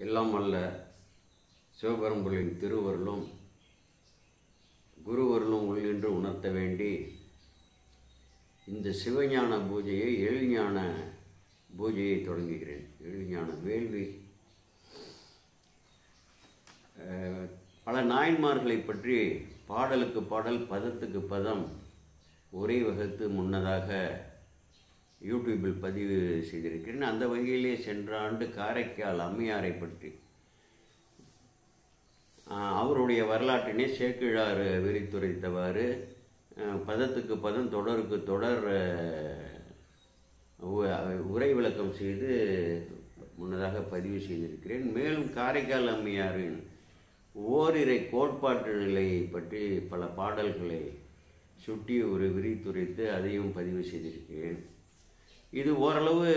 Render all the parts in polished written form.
எல்லாம் அல்ல சிவபெரும்பொருளின் திருவருளும் குருவருளும் உள்ளென்று உணர்த்த வேண்டி இந்த சிவஞான பூஜையை எழில்ஞான பூஜையை தொடங்குகிறேன். எழில்ஞான வேள்வி. பல நாயன்மார்களை பற்றி பாடலுக்கு பாடல் பதத்துக்கு பதம் உரை வகுத்து முன்னதாக யூடியூபில் பதிவு செய்திருக்கிறேன். அந்த வகையிலே சென்ற ஆண்டு காரைக்கால் அம்மையாரை பற்றி அவருடைய வரலாற்றினை சேக்கிழார் விரித்துரைத்தவாறு பதத்துக்கு பதம் தொடருக்கு தொடர் உரை விளக்கம் செய்து முன்னதாக பதிவு செய்திருக்கிறேன். மேலும் காரைக்கால் அம்மையாரின் ஓரிரை கோட்பாட்டு நிலையை பற்றி பல பாடல்களை சுட்டி ஒரு விரித்துரைத்து அதையும் பதிவு செய்திருக்கிறேன். இது ஓரளவு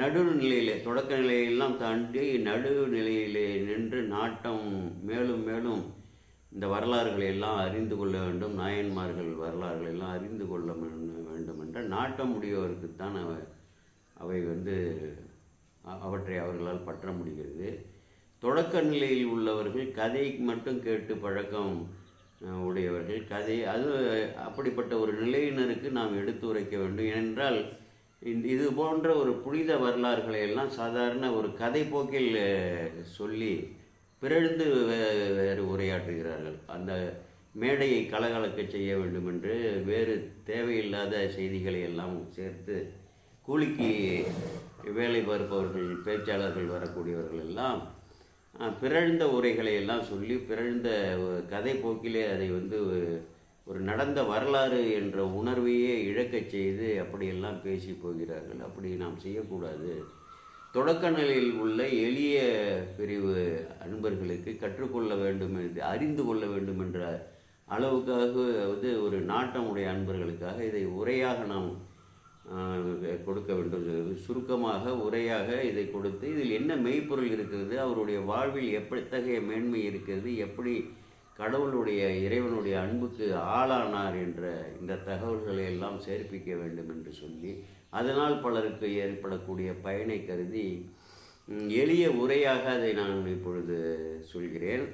நடுநிலையிலே தொடக்க நிலையெல்லாம் தாண்டி நடுநிலையிலே நின்று நாட்டம் மேலும் மேலும் இந்த வரலாறுகளை எல்லாம் அறிந்து கொள்ள வேண்டும், நாயன்மார்கள் வரலாறுகளை எல்லாம் அறிந்து கொள்ள வேண்டும் என்ற நாட்டம் உடையவருக்குத்தான் அவை அவற்றை அவர்களால் பற்ற முடிகிறது. தொடக்க நிலையில் உள்ளவர்கள் கதை மட்டும் கேட்டு பழக்கம் உடையவர்கள் கதை அப்படிப்பட்ட ஒரு நிலையினருக்கு நாம் எடுத்து உரைக்க வேண்டும். ஏனென்றால் இது போன்ற ஒரு புனித வரலாறுகளை எல்லாம் சாதாரண ஒரு கதை போக்கில் சொல்லி பிறழ்ந்து வேறு உரையாற்றுகிறார்கள். அந்த மேடையை கலகலக்க செய்ய வேண்டும் என்று வேறு தேவையில்லாத செய்திகளை எல்லாம் சேர்த்து கூலிக்கு வேலை பார்ப்பவர்கள் பேச்சாளர்கள் வரக்கூடியவர்கள் எல்லாம் பிறழ்ந்த உரைகளை எல்லாம் சொல்லி பிறழ்ந்த கதை போக்கிலே அதை ஒரு நடந்த வரலாறு என்ற உணர்வையே இழக்கச் செய்து அப்படியெல்லாம் பேசி போகிறார்கள். அப்படி நாம் செய்யக்கூடாது. தொடக்க நிலையில் உள்ள எளிய பிரிவு அன்பர்களுக்கு கற்றுக்கொள்ள வேண்டும் என்று அறிந்து கொள்ள வேண்டும் என்ற அளவுக்காக ஒரு நாட்டமுடைய அன்பர்களுக்காக இதை உரையாக நாம் கொடுக்க வேண்டும். சுருக்கமாக உரையாக இதை கொடுத்து இதில் என்ன மெய்ப்பொருள் இருக்கிறது, அவருடைய வாழ்வில் எத்தகைய மேன்மை இருக்கிறது, எப்படி கடவுளுடைய இறைவனுடைய அன்புக்கு ஆளானார் என்ற இந்த தகவல்களை எல்லாம் சேர்ப்பிக்க வேண்டும் என்று சொல்லி அதனால் பலருக்கு ஏற்படக்கூடிய பயனை கருதி எளிய உரையாக அதை நான் இப்பொழுது சொல்கிறேன்.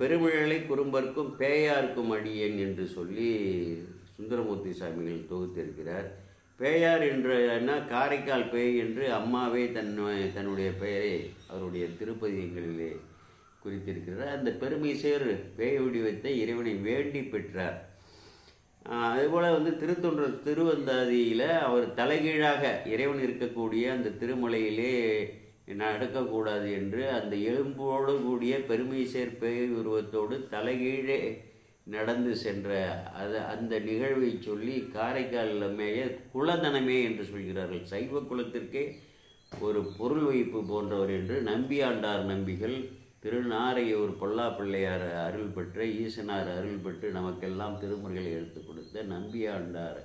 பெருமிழலை குறும்பர்க்கும் பேயாருக்கும் அடியேன் என்று சொல்லி சுந்தரமூர்த்தி சாமிகள் தொகுத்திருக்கிறார். பேயார் என்ற காரைக்கால் பேய் என்று அம்மாவே தன்னுடைய பெயரை அவருடைய திருப்பதிகளிலே குறித்திருக்கிறார். அந்த பெருமை சேர் பேய் வடிவத்தை இறைவனை வேண்டி பெற்றார். அதேபோல் திருத்தொண்டர் திருவந்தாதியில் அவர் தலைகீழாக இறைவன் இருக்கக்கூடிய அந்த திருமலையிலே நடக்கக்கூடாது என்று அந்த எலும்போடு கூடிய பெருமை சேர் பேய் உருவத்தோடு தலைகீழே நடந்து சென்ற அந்த நிகழ்வை சொல்லி காரைக்காலில் மேய குலதனமே என்று சொல்கிறார்கள். சைவ குலத்திற்கே ஒரு பொருள் வைப்பு போன்றவர் என்று நம்பியாண்டார் நம்பிகள் திருநாரையூர் பொல்லா பிள்ளையார் அருள் பெற்ற ஈசனார் அருள் பெற்று நமக்கெல்லாம் திருமுறைகளை எடுத்து கொடுத்த நம்பியாண்டார்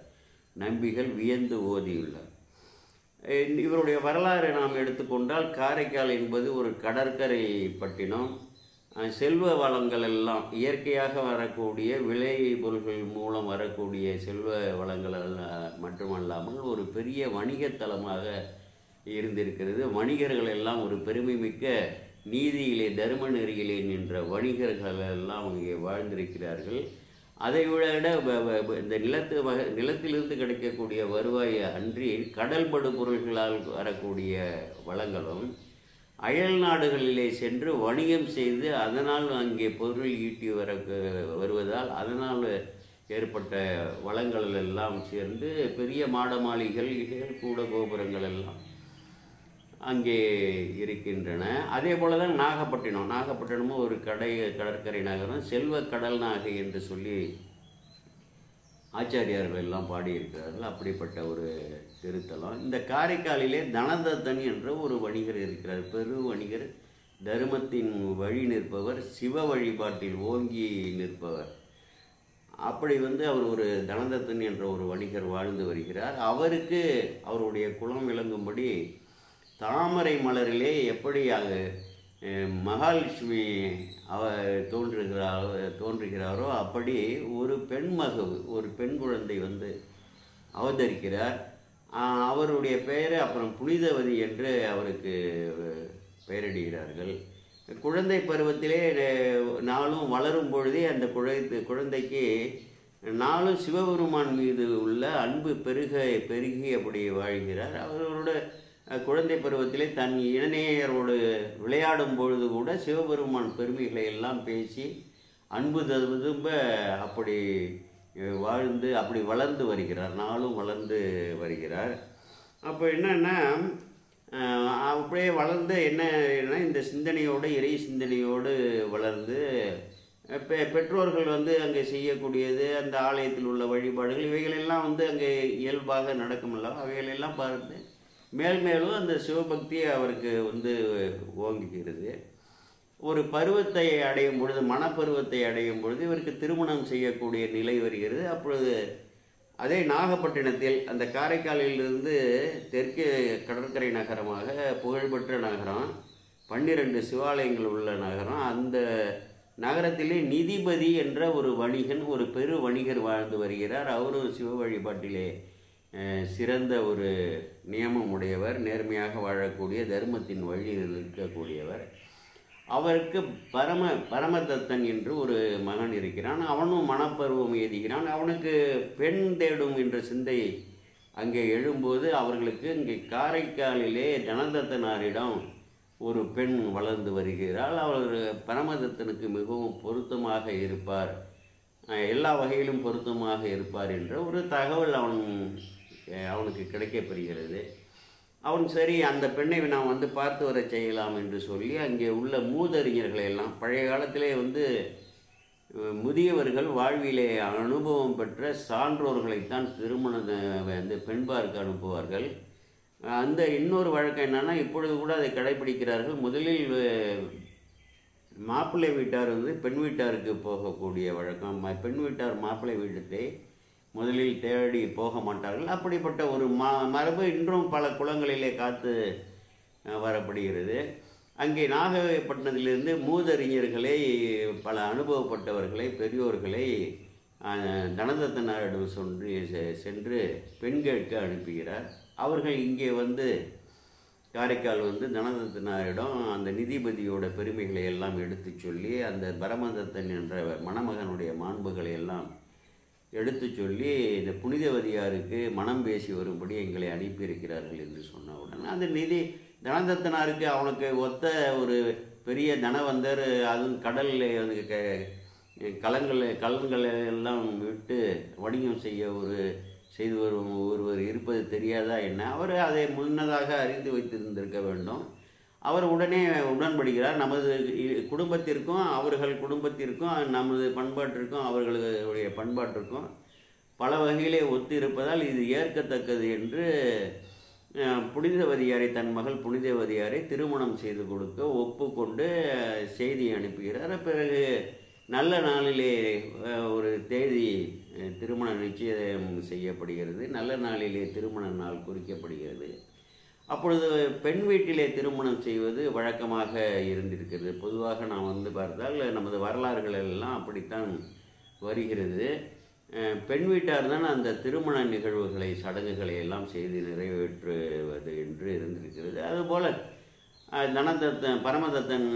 நம்பிகள் வியந்து ஓதியுள்ளார். இவருடைய வரலாறை நாம் எடுத்துக்கொண்டால் காரைக்கால் என்பது ஒரு கடற்கரை பட்டினம். செல்வ வளங்கள் எல்லாம் இயற்கையாக வரக்கூடிய விளை பொருள்கள் மூலம் வரக்கூடிய செல்வ வளங்கள் மட்டுமல்லாமல் ஒரு பெரிய வணிகத்தலமாக இருந்திருக்கிறது. வணிகர்கள் எல்லாம் ஒரு பெருமை மிக்க நீதியிலே தர்ம நெறியிலே நின்ற வணிகர்கள் எல்லாம் இங்கே வாழ்ந்திருக்கிறார்கள். அதை விட இந்த நிலத்திலிருந்து கிடைக்கக்கூடிய வருவாய் அன்றி கடல்படு பொருள்களால் வரக்கூடிய வளங்களும் அயல் நாடுகளிலே சென்று வணிகம் செய்து அதனால் அங்கே பொருள் ஈட்டி வருவதால் அதனால் ஏற்பட்ட வளங்கள் எல்லாம் சேர்ந்து பெரிய மாட மாளிகைகள் கூட கோபுரங்கள் எல்லாம் அங்கே இருக்கின்றன. அதே போல தான் நாகப்பட்டினமும் ஒரு கடற்கரை நகரம், செல்வ கடல் நாகை என்று சொல்லி ஆச்சாரியார்கள் எல்லாம் பாடியிருக்கிறார்கள். அப்படிப்பட்ட ஒரு திருத்தலம். இந்த காரைக்காலிலே தனதத்தன் என்ற ஒரு வணிகர் இருக்கிறார். பெரு வணிகர், தர்மத்தின் வழி நிற்பவர், சிவ வழிபாட்டில் ஓங்கி நிற்பவர். அப்படி அவர் ஒரு தனதத்தன் என்ற ஒரு வணிகர் வாழ்ந்து வருகிறார். அவருக்கு அவருடைய குலம் விளங்கும்படி தாமரை மலரிலே எப்படி மகாலட்சுமி தோன்றுகிறாரோ அப்படி ஒரு பெண் குழந்தை அவதரிக்கிறார். அவருடைய பெயரை அப்புறம் புனிதவதி என்று அவருக்கு பெயரிடுகிறார்கள். குழந்தை பருவத்திலே நாளும் வளரும் பொழுதே அந்த குழந்தைக்கு நாளும் சிவபெருமான் மீது உள்ள அன்பு பெருகி அப்படி வாழ்கிறார். அவரோட குழந்தை பருவத்திலே தன் இணையரோடு விளையாடும் பொழுது கூட சிவபெருமான் பெருமைகளை எல்லாம் பேசி அன்பு ததும்ப அப்படி வாழ்ந்து அப்படி வளர்ந்து வருகிறார், நாளும் வளர்ந்து வருகிறார். அப்போ என்னன்னா அப்படியே வளர்ந்து என்ன இந்த சிந்தனையோடு இறை சிந்தனையோடு வளர்ந்து பெற்றோர்கள் அங்கே செய்யக்கூடியது அந்த ஆலயத்தில் உள்ள வழிபாடுகள் இவைகளெல்லாம் அங்கே இயல்பாக நடக்குமல்ல, அவைகளெல்லாம் பார்த்து மேலும் அந்த சிவபக்தியை அவருக்கு ஓங்குகிறது. ஒரு பருவத்தை அடையும் பொழுது, மனப்பருவத்தை அடையும் பொழுது இவருக்கு திருமணம் செய்யக்கூடிய நிலை வருகிறது. அப்பொழுது அதே நாகப்பட்டினத்தில் அந்த காரைக்காலிலிருந்து தெற்கே கடற்கரை நகரமாக புகழ்பெற்ற நகரம், 12 சிவாலயங்கள் உள்ள நகரம். அந்த நகரத்திலே நிதிபதி என்ற ஒரு வணிகன், ஒரு பெரு வணிகர் வாழ்ந்து வருகிறார். அவரும் சிவ வழிபாட்டிலே சிறந்த ஒரு நியமம் உடையவர், நேர்மையாக வாழக்கூடிய தர்மத்தின் வழியில் இருக்கக்கூடியவர். அவருக்கு பரமதத்தன் என்று ஒரு மகன் இருக்கிறான். அவனும் மனப்பருவம் எய்துகிறான். அவனுக்கு பெண் தேடும் என்ற சிந்தை அங்கே எழும்போது அவர்களுக்கு இங்கே காரைக்காலிலே தனதத்தனாரிடம் ஒரு பெண் வளர்ந்து வருகிறாள். அவர் பரமதத்தனுக்கு மிகவும் பொருத்தமாக இருப்பார், எல்லா வகையிலும் பொருத்தமாக இருப்பார் என்ற ஒரு தகவல் அவனுக்கு கிடைக்கப்பெறுகிறது. அவன் சரி அந்த பெண்ணை நாம் பார்த்து வர செய்யலாம் என்று சொல்லி அங்கே உள்ள மூதறிஞர்களை எல்லாம், பழைய காலத்திலே முதியவர்கள் வாழ்விலே அனுபவம் பெற்ற சான்றோர்களைத்தான் திருமண பெண்பார்க்கு அனுப்புவார்கள். அந்த இன்னொரு வழக்கம் என்னன்னா, இப்பொழுது கூட அதை கடைபிடிக்கிறார்கள். முதலில் மாப்பிள்ளை வீட்டார் பெண் வீட்டாருக்கு போகக்கூடிய வழக்கம். பெண் வீட்டார் மாப்பிள்ளை வீட்டை முதலில் தேடி போக மாட்டார்கள். அப்படிப்பட்ட ஒரு மரபு இன்றும் பல குளங்களிலே காத்து வரப்படுகிறது. அங்கே நாகப்பட்டினத்திலிருந்து மூதறிஞர்களை, பல அனுபவப்பட்டவர்களை, பெரியோர்களை தனதத்தனாரிடம் சென்று பெண் கேட்க அனுப்புகிறார். அவர்கள் இங்கே காரைக்கால் தனதத்தனாரிடம் அந்த நிதிபதியோட பெருமைகளை எல்லாம் எடுத்து சொல்லி, அந்த பரமதத்தன் என்ற மணமகனுடைய மாண்புகளை எல்லாம் எடுத்து சொல்லி இந்த புனிதவதியாருக்கு மனம் பேசி வரும்படி எங்களை அனுப்பியிருக்கிறார்கள் என்று சொன்னவுடன் அந்த தனதத்தனாருக்கு அவனுக்கு ஒத்த ஒரு பெரிய தனவந்தர், அதுவும் கடலில் கலன்களை எல்லாம் விட்டு வணிகம் செய்து வரும் ஒருவர் இருப்பது தெரியாதா என்ன? அவர் அதை முன்னதாக அறிந்து வைத்திருந்திருக்க வேண்டும். அவர் உடனே உடன்படுகிறார். நமது குடும்பத்திற்கும் அவர்கள் குடும்பத்திற்கும் நமது பண்பாட்டிற்கும் அவர்களுடைய பண்பாட்டிற்கும் பல வகையிலே ஒத்து இருப்பதால் இது ஏற்கத்தக்கது என்று புனிதவதியாரை, தன் மகள் புனிதவதியாரை திருமணம் செய்து கொடுக்க ஒப்புக்கொண்டு செய்தி அனுப்புகிறார். பிறகு நல்ல நாளிலே ஒரு தேதி திருமண நிச்சயம் செய்யப்படுகிறது. நல்ல நாளிலே திருமண நாள் குறிக்கப்படுகிறது. அப்பொழுது பெண் வீட்டிலே திருமணம் செய்வது வழக்கமாக இருந்திருக்கிறது. பொதுவாக நாம் பார்த்தால் நமது வரலாறுகள் எல்லாம் அப்படித்தான் வருகிறது. பெண் வீட்டார் தான் அந்த திருமண நிகழ்வுகளை, சடங்குகளை எல்லாம் செய்து நிறைவேற்றுவது என்று இருந்திருக்கிறது. அதுபோல் பரமதத்தன்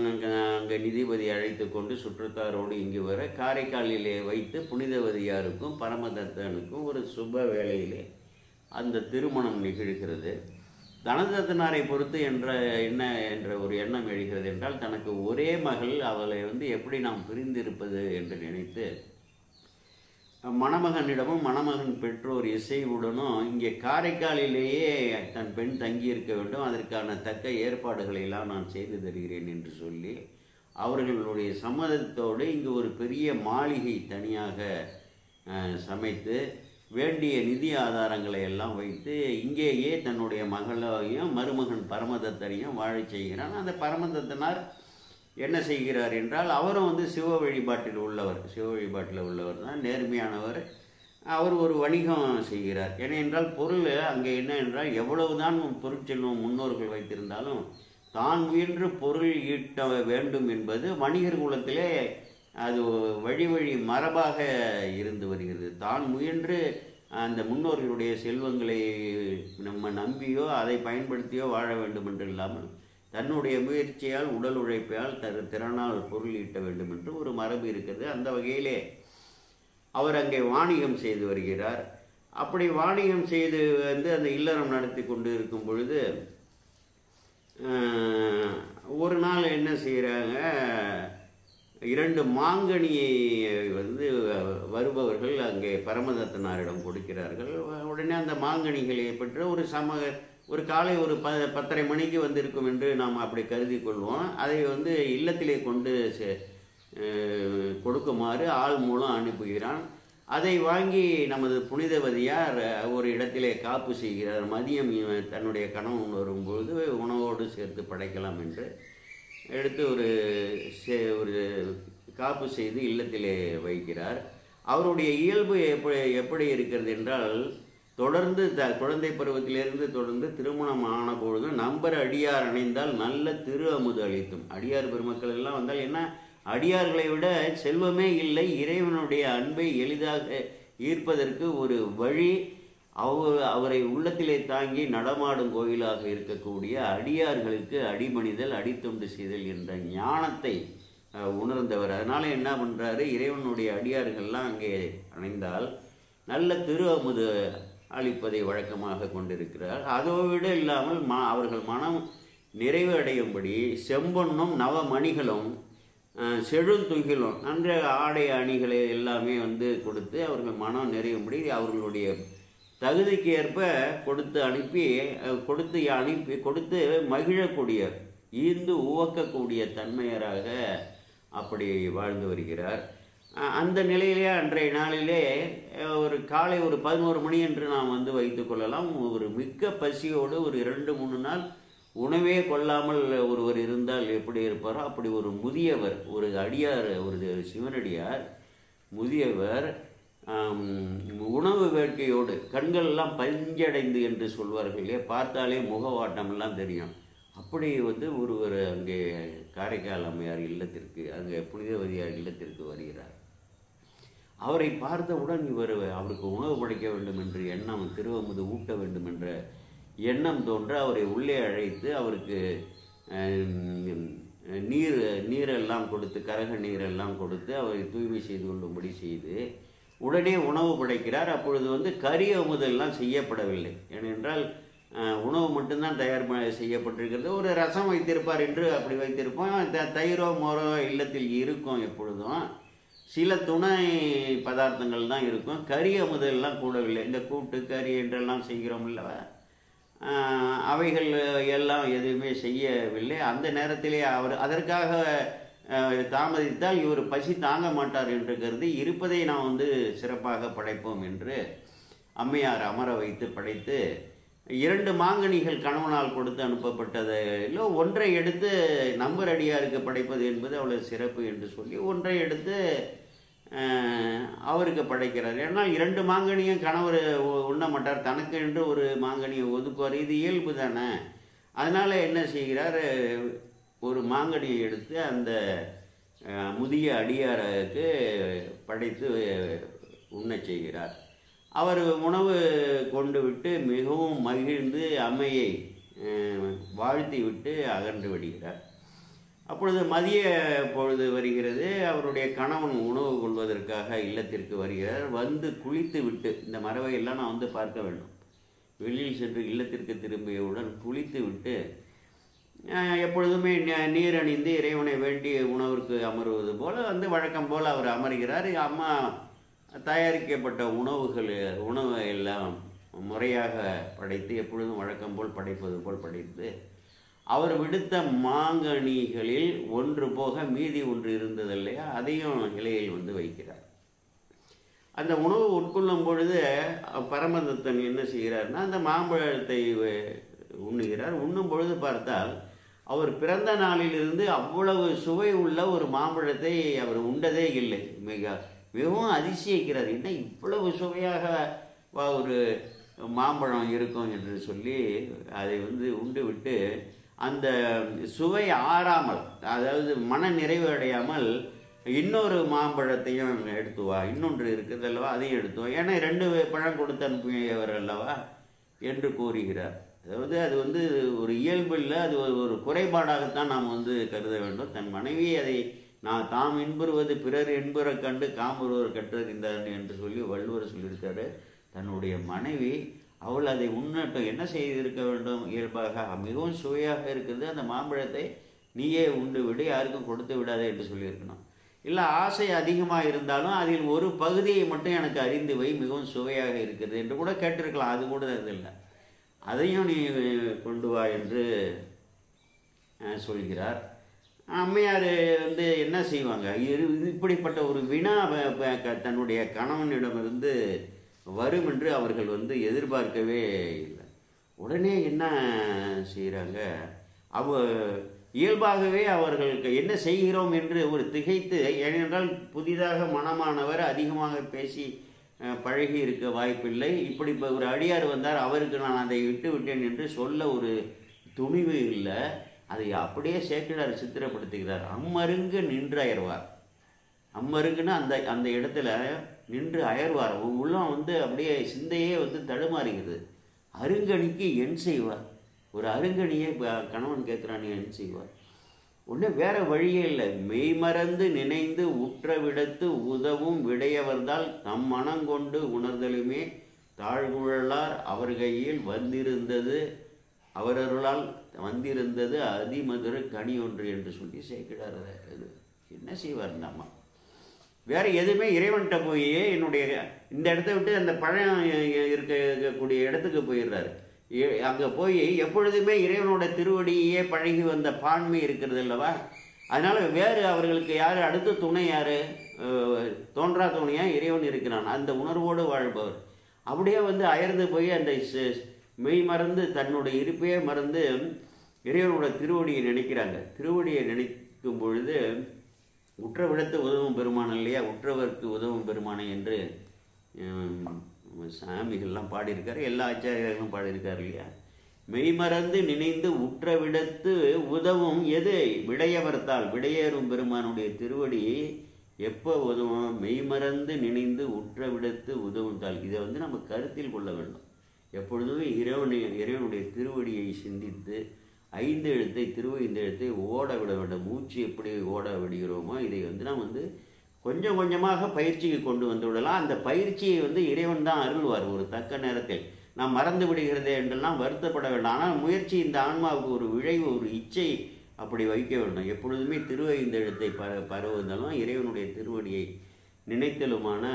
அங்கே நிதிபதி அழைத்து கொண்டு சுற்றத்தாரோடு இங்கு வர காரைக்காலிலே வைத்து புனிதவதியாருக்கும் பரமதத்தனுக்கும் ஒரு சுப வேளையிலே அந்த திருமணம் நிகழ்கிறது. தனதத்தனாரை பொறுத்து என்ற ஒரு எண்ணம் எழுகிறது என்றால், தனக்கு ஒரே மகள், அவளை எப்படி நாம் பிரிந்திருப்பது என்று நினைத்து மணமகனிடமும் மணமகன் பெற்றோர் இசைவுடனும் இங்கே காரைக்காலிலேயே தன் பெண் தங்கியிருக்க வேண்டும், அதற்கான தக்க ஏற்பாடுகளை எல்லாம் நான் செய்து தருகிறேன் என்று சொல்லி அவர்களுடைய சம்மதத்தோடு இங்கு ஒரு பெரிய மாளிகை தனியாக சமைத்து வேண்டிய நிதி ஆதாரங்களை எல்லாம் வைத்து இங்கேயே தன்னுடைய மகளையும் மருமகன் பரமதத்தனையும் வாழச் செய்கிறான். அந்த பரமதத்தனார் என்ன செய்கிறார் என்றால், அவரும் சிவ வழிபாட்டில் உள்ளவர் தான், நேர்மையானவர். அவர் ஒரு வணிகம் செய்கிறார். ஏனென்றால் பொருள் அங்கே என்ன என்றால், எவ்வளவுதான் பொருட்செல்வம் முன்னோர்கள் வைத்திருந்தாலும் தான் முயன்று பொருள் ஈட்ட வேண்டும் என்பது வணிகர் குலத்திலே அது வழி மரபாக இருந்து வருகிறது. தான் முயன்று அந்த முன்னோர்களுடைய செல்வங்களை நம்ம நம்பியோ அதை பயன்படுத்தியோ வாழ வேண்டும் என்று இல்லாமல் தன்னுடைய முயற்சியால் உடல் உழைப்பால் திறனால் பொருள் ஈட்ட வேண்டும் என்று ஒரு மரபு இருக்கிறது. அந்த வகையிலே அவர் அங்கே வாணிகம் செய்து வருகிறார். அப்படி வாணிகம் செய்து அந்த இல்லறம் நடத்தி கொண்டு இருக்கும் பொழுது ஒரு நாள் என்ன செய்கிறாங்க, 2 மாங்கனியை வருபவர்கள் அங்கே பரமதத்தனாரிடம் கொடுக்கிறார்கள். உடனே அந்த மாங்கனிகளை பற்றி ஒரு காலை ஒரு 10:30 மணிக்கு வந்திருக்கும் என்று நாம் அப்படி கருதி கொள்வோம். அதை இல்லத்திலே கொண்டு கொடுக்குமாறு ஆள் மூலம் அனுப்புகிறான். அதை வாங்கி நமது புனிதவதியார் ஒரு இடத்திலே காப்பு செய்கிறார். மதியம் தன்னுடைய கணவன் வரும்பொழுது உணவோடு சேர்த்து படைக்கலாம் என்று எடுத்து ஒரு காப்பு செய்து இல்லத்திலே வைக்கிறார். அவருடைய இயல்பு எப்படி இருக்கிறது என்றால், தொடர்ந்து குழந்தை பருவத்திலிருந்து தொடர்ந்து திருமணம் ஆன பொழுது நம்பர் அடியார் அணைந்தால் நல்ல திரு அமுது அளித்தும். அடியார் பெருமக்கள் எல்லாம் வந்தால் என்ன, அடியார்களை விட செல்வமே இல்லை, இறைவனுடைய அன்பை எளிதாக ஈர்ப்பதற்கு ஒரு வழி அவரை உள்ளத்திலே தாங்கி நடமாடும் கோயிலாக இருக்கக்கூடிய அடியார்களுக்கு அடிமணிதல் அடித்தொண்டு செய்தல் என்ற ஞானத்தை உணர்ந்தவர். அதனால் என்ன பண்ணுறாரு, இறைவனுடைய அடியார்கள்லாம் அங்கே அணைந்தால் நல்ல திரு அமுது அளிப்பதை வழக்கமாக கொண்டிருக்கிறார். அதோடு இல்லாமல் அவர்கள் மனம் நிறைவு அடையும்படி செம்பொன்னும் நவமணிகளும் செழுந்துகிலும் நன்ற ஆடை அணிகளை எல்லாமே கொடுத்து அவர்கள் மனம் நிறையும்படி அவர்களுடைய தகுதிக்கு ஏற்ப கொடுத்து மகிழக்கூடிய ஈர்ந்து உவக்கக்கூடிய தன்மையராக அப்படி வாழ்ந்து வருகிறார். அந்த நிலையிலே அன்றைய நாளிலே ஒரு காலை ஒரு 11 மணி என்று நாம் வைத்து கொள்ளலாம். ஒரு மிக்க பசியோடு ஒரு 2-3 நாள் உணவே கொள்ளாமல் ஒருவர் இருந்தால் எப்படி இருப்பாரோ அப்படி ஒரு முதியவர், ஒரு அடியார், ஒரு சிவனடியார் முதியவர் உணவு வேட்கையோடு கண்களெல்லாம் பஞ்சடைந்து என்று சொல்வார்களே, பார்த்தாலே முகவாட்டம் எல்லாம் தெரியும். அப்படி ஒருவர் அங்கே காரைக்கால் அம்மையார் இல்லத்திற்கு, அங்கே புனிதவதியார் இல்லத்திற்கு வருகிறார். அவரை பார்த்தவுடன் அவருக்கு உணவு படைக்க வேண்டும் என்று எண்ணம், திருவமுது ஊட்ட வேண்டும் என்ற எண்ணம் தோன்ற அவரை உள்ளே அழைத்து அவருக்கு நீரெல்லாம் கொடுத்து, கரக நீரெல்லாம் கொடுத்து அவரை தூய்மை செய்து கொள்ளும்படி செய்து உடனே உணவு படைக்கிறார். அப்பொழுது கறி அமுதெல்லாம் செய்யப்படவில்லை. ஏனென்றால் உணவு மட்டும்தான் தயார் செய்யப்பட்டிருக்கிறது. ஒரு ரசம் வைத்திருப்பார் என்று அப்படி வைத்திருப்போம். தயிரோ மோரோ இல்லத்தில் இருக்கும். எப்பொழுதும் சில துணை பதார்த்தங்கள் தான் இருக்கும். கறி அமுதெல்லாம் கூடவில்லை. இந்த கூட்டு கறி என்றெல்லாம் செய்கிறோம் இல்லவா, அவைகள் எல்லாம் எதுவுமே செய்யவில்லை. அந்த நேரத்திலே அவர் அதற்காக தாமதித்தால் இவர் பசி தாங்க மாட்டார் என்று கருதி இருப்பதை நாம் சிறப்பாக படைப்போம் என்று அம்மையார் அமர வைத்து படைத்து 2 மாங்கனிகள் கணவனால் கொடுத்து அனுப்பப்பட்டதில் ஒன்றை எடுத்து நம்பர் அடியாருக்கு படைப்பது என்பது அவ்வளவு சிறப்பு என்று சொல்லி ஒன்றை எடுத்து அவருக்கு படைக்கிறார். ஏன்னால் 2 மாங்கனியும் கணவர் உண்ண மாட்டார், தனக்கு என்று ஒரு மாங்கனியை ஒதுக்குவார். இது இயல்பு தானே. அதனால் என்ன செய்கிறார், ஒரு மாங்கனியை எடுத்து அந்த முதிய அடியாருக்கு படைத்து உண்ணச் செய்கிறார். அவர் உணவு கொண்டு விட்டு மிகவும் மகிழ்ந்து அம்மையை வாழ்த்தி விட்டு அகன்று விடுகிறார். அப்பொழுது மதிய பொழுது வருகிறது. அவருடைய கணவன் உணவு கொள்வதற்காக இல்லத்திற்கு வருகிறார். குளித்து விட்டு, இந்த மரபையெல்லாம் நான் பார்க்க வேண்டும், வெளியில் சென்று இல்லத்திற்கு திரும்பியவுடன் குளித்து விட்டு எப்பொழுதுமே நீர் அணிந்து இறைவனை வேண்டி உணவிற்கு அமருவது போல் வழக்கம் போல் அவர் அமர்கிறார். அம்மா தயாரிக்கப்பட்ட உணவை எல்லாம் முறையாக படைத்து எப்பொழுதும் வழக்கம் போல் படைப்பது போல் படைத்து அவர் விடுத்த மாங்கனிகளில் ஒன்று போக மீதி ஒன்று இருந்தது இல்லையா, அதையும் இலையில் வைக்கிறார். அந்த உணவு உட்கொள்ளும் பொழுது பரமதத்தன் என்ன செய்கிறார்னா அந்த மாம்பழத்தை உண்ணுகிறார். உண்ணும் பொழுது பார்த்தால் அவர் பிறந்த நாளிலிருந்து அவ்வளவு சுவை உள்ள ஒரு மாம்பழத்தை அவர் உண்டதே இல்லை. மிகவும் அதிசயிக்கிறார். என்ன இவ்வளவு சுவையாக ஒரு மாம்பழம் இருக்கும் என்று சொல்லி அதை உண்டு விட்டு அந்த சுவை ஆறாமல், அதாவது மன நிறைவு அடையாமல் இன்னொரு மாம்பழத்தையும் எடுத்து வா, இன்னொன்று இருக்குது அல்லவா, அதையும் எடுத்து வா, ஏன்னா 2 பழம் கொடுத்து அனுப்பியவர் அல்லவா என்று கூறுகிறார். அதாவது அது வந்து ஒரு இயல்பு இல்லை, அது ஒரு குறைபாடாகத்தான் நாம் வந்து கருத வேண்டும். தன் மனைவி அதை தாம் இன்புறுவது பிறர் என்புற கண்டு காம்புறுவர் கற்றறிந்தார் என்று சொல்லி வள்ளுவர் சொல்லியிருக்காரு. தன்னுடைய மனைவி அவள் அதை உண்ணட்டும், என்ன செய்திருக்க வேண்டும், இயல்பாக மிகவும் சுவையாக இருக்கிறது, அந்த மாம்பழத்தை நீயே உண்டு விடு, யாருக்கும் கொடுத்து விடாதே என்று சொல்லியிருக்கணும். இல்லை ஆசை அதிகமாக இருந்தாலும் அதில் ஒரு பகுதியை மட்டும் எனக்கு அறிந்து வை, மிகவும் சுவையாக இருக்கிறது என்று கூட கேட்டிருக்கலாம். அது கூட இல்லை, அதையும் நீ கொண்டு வா என்று சொல்கிறார். அம்மையார் வந்து என்ன செய்வாங்க, இப்படிப்பட்ட ஒரு வினா தன்னுடைய கணவனிடமிருந்து வரும் என்று அவர்கள் வந்து எதிர்பார்க்கவே இல்லை. உடனே என்ன செய்கிறாங்க, இயல்பாகவே அவர்களுக்கு என்ன செய்கிறோம் என்று ஒரு திகைத்து, ஏனென்றால் புதிதாக மனமானவர் அதிகமாக பேசி பழகி இருக்க வாய்ப்பில்லை. இப்படி இப்போ ஒரு அடியார் வந்தார், அவருக்கு நான் அதை விட்டு விட்டேன் என்று சொல்ல ஒரு துணிவு இல்லை. அதை அப்படியே சேக்கிழார் சித்திரப்படுத்துகிறார். அம்மருங்கு நின்று அயர்வார். அம்மருங்குன்னா அந்த இடத்துல நின்று அயர்வார். உள்ளம் வந்து அப்படியே சிந்தையே வந்து தடுமாறுகிறது. அருங்கணிக்கு என் செய்வார். ஒரு அருங்கணியை கணவன் கேட்குறான், என் செய்வார். உடனே வேற வழியே இல்லை. மெய்மறந்து நினைந்து உற்ற விடத்து உதவும் விடையவர்தால் தம் மனங்கொண்டு உணர்தலுமே தாழ்குழலார் அவர் கையில் வந்திருந்தது, அவரருளால் வந்திருந்தது அதிமதுர கனி ஒன்று என்று சொல்லி சேர்க்கிறார். என்ன செய்வார் இந்த அம்மா? வேறு எதுவுமே இறைவன்கிட்ட போய் என்னுடைய இந்த இடத்த விட்டு அந்த பழம் இருக்கக்கூடிய இடத்துக்கு போயிடுறாரு. அங்கே போய் எப்பொழுதுமே இறைவனோட திருவடியே பழகி வந்த பான்மை இருக்கிறது அல்லவா. அதனால் வேறு அவர்களுக்கு யார் அடுத்த துணை, யார் தோன்றா துணையாக இறைவன் இருக்கிறான், அந்த உணர்வோடு வாழ்பவர். அப்படியே வந்து அயர்ந்து போய் அந்த மெய் மறந்து தன்னுடைய இருப்பையே மறந்து இறைவனோட திருவடியை நினைக்கிறாங்க. திருவடியை நினைக்கும் பொழுது உற்ற விடத்து உதவும் பெருமான் இல்லையா, உற்றவருக்கு உதவும் பெருமானை என்று சாமிகள்லாம் பாடியிருக்காரு, எல்லா ஆச்சாரியர்களும் பாடியிருக்காரு இல்லையா. மெய்மறந்து நினைந்து உற்ற விடத்து உதவும் எது விடையவர்த்தால், விடையேறும் பெருமானுடைய திருவடி எப்போ உதவும், மெய்மறந்து நினைந்து உற்ற விடத்து உதவும் தாள். இதை வந்து நம்ம கருத்தில் கொள்ள வேண்டும். எப்பொழுதுமே இறைவனுடைய திருவடியை சிந்தித்து 5 எழுத்தை திருவைந்து எழுத்தை ஓட விட வேண்டும். மூச்சு எப்படி ஓட விடுகிறோமோ இதை வந்து நாம் வந்து கொஞ்சம் கொஞ்சமாக பயிற்சிக்கு கொண்டு வந்து விடலாம். அந்த பயிற்சியை வந்து இறைவன் தான் அருள்வார் ஒரு தக்க நேரத்தில். நாம் மறந்து விடுகிறதே என்றெல்லாம் வருத்தப்பட வேண்டாம். ஆனால் முயற்சி இந்த ஆன்மாவுக்கு ஒரு விளைவு, ஒரு இச்சை அப்படி வைக்க வேண்டும். எப்பொழுதுமே திருவைந்து எழுத்தை பரவுவதாலும் இறைவனுடைய திருவடியை நினைத்தலுமான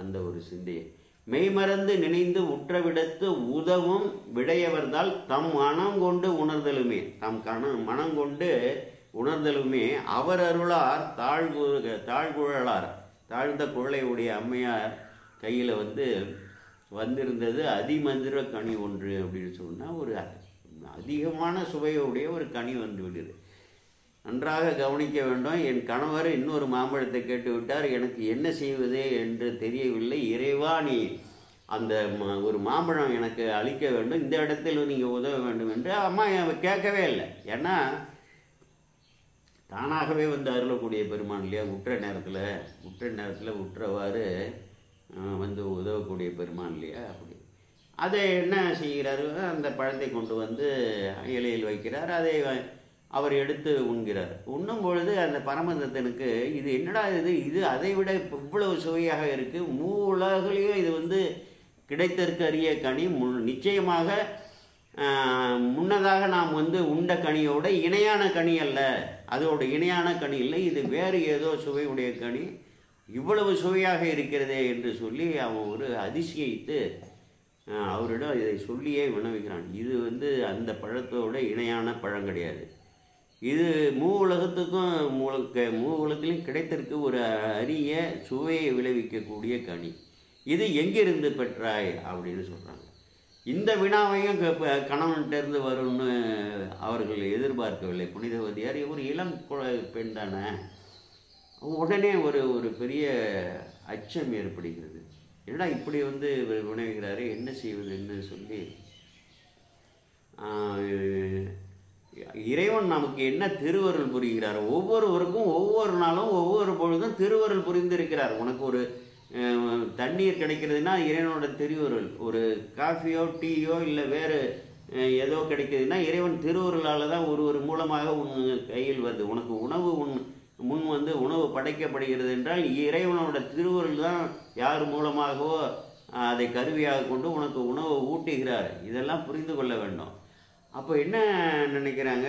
அந்த ஒரு சிந்தையை மெய்மறந்து நினைந்து உற்றவிடத்து உதவும் விடையவர்தால் தம் மனம் கொண்டு உணர்தலுமே, தம் மனம் கொண்டு உணர்தலுமே அவர் அருளார் தாழ்குழலார், தாழ்ந்த குழலையுடைய அம்மையார் கையில் வந்து வந்திருந்தது அதிமதுர கனி ஒன்று அப்படின்னு சொன்னால் ஒரு அதிகமான சுவையுடைய ஒரு கனி வந்து விடுது. நன்றாக கவனிக்க வேண்டும். என் கணவர் இன்னொரு மாம்பழத்தை கேட்டு விட்டார், எனக்கு என்ன செய்வது என்று தெரியவில்லை. இறைவா, நீ அந்த ஒரு மாம்பழம் எனக்கு அளிக்க வேண்டும், இந்த இடத்தில் நீங்கள் உதவ வேண்டும் என்று அம்மா கேட்கவே இல்லை. ஏன்னா தானாகவே வந்து அருளக்கூடிய பெருமான் இல்லையா. உற்ற நேரத்தில் உற்றவாறு வந்து உதவக்கூடிய பெருமான் இல்லையா. அப்படி அதை என்ன செய்கிறாரு, அந்த பழத்தை கொண்டு வந்து இலையில் வைக்கிறார். அதை அவர் எடுத்து உண்கிறார். உண்ணும் பொழுது அந்த பரமதத்தனுக்கு இது என்னடா இது அதை விட இவ்வளவு சுவையாக இருக்குது, உலகிலேயும் இது வந்து கிடைத்தற்கு அரிய கனி, நிச்சயமாக முன்னதாக நாம் வந்து உண்ட கனியோட இணையான கனி அல்ல, அதோட இணையான கனி இல்லை, இது வேறு ஏதோ சுவையுடைய கனி, இவ்வளவு சுவையாக இருக்கிறதே என்று சொல்லி அவன் ஒரு அதிசயித்து அவரிடம் இதை சொல்லியே வினவுகிறான். இது வந்து அந்த பழத்தோட இணையான பழம் கிடையாது, இது மூ உலகத்திலையும் கிடைத்திருக்கு ஒரு அரிய சுவையை விளைவிக்கக்கூடிய கனி, இது எங்கிருந்து பெற்றாய் அப்படின்னு சொல்கிறாங்க. இந்த வினாவையும் கணவன்கிட்டருந்து வரும்னு அவர்கள் எதிர்பார்க்கவில்லை. புனிதவதியார் ஒரு இளம் பெண் தானே. உடனே ஒரு பெரிய அச்சம் ஏற்படுகிறது. என்னடா இப்படி வந்து வினவுகிறாரு, என்ன செய்வதுன்னு சொல்லி இறைவன் நமக்கு என்ன திருவருள் புரிகிறார், ஒவ்வொருவருக்கும் ஒவ்வொரு நாளும் ஒவ்வொரு பொழுதும் திருவருள் புரிந்திருக்கிறார். உனக்கு ஒரு தண்ணீர் கிடைக்கிறதுனா இறைவனோட திருவருள், ஒரு காஃபியோ டீயோ இல்லை வேறு ஏதோ கிடைக்கிறதுனா இறைவன் திருவருளால் தான் ஒரு மூலமாக உன் கையில் வருது. உனக்கு உணவு முன் உணவு படைக்கப்படுகிறது என்றால் இறைவனோட திருவருள் தான் யார் மூலமாகவோ அதை கருவியாக கொண்டு உனக்கு உணவை ஊட்டுகிறார். இதெல்லாம் புரிந்து கொள்ள வேண்டும். அப்போ என்ன நினைக்கிறாங்க,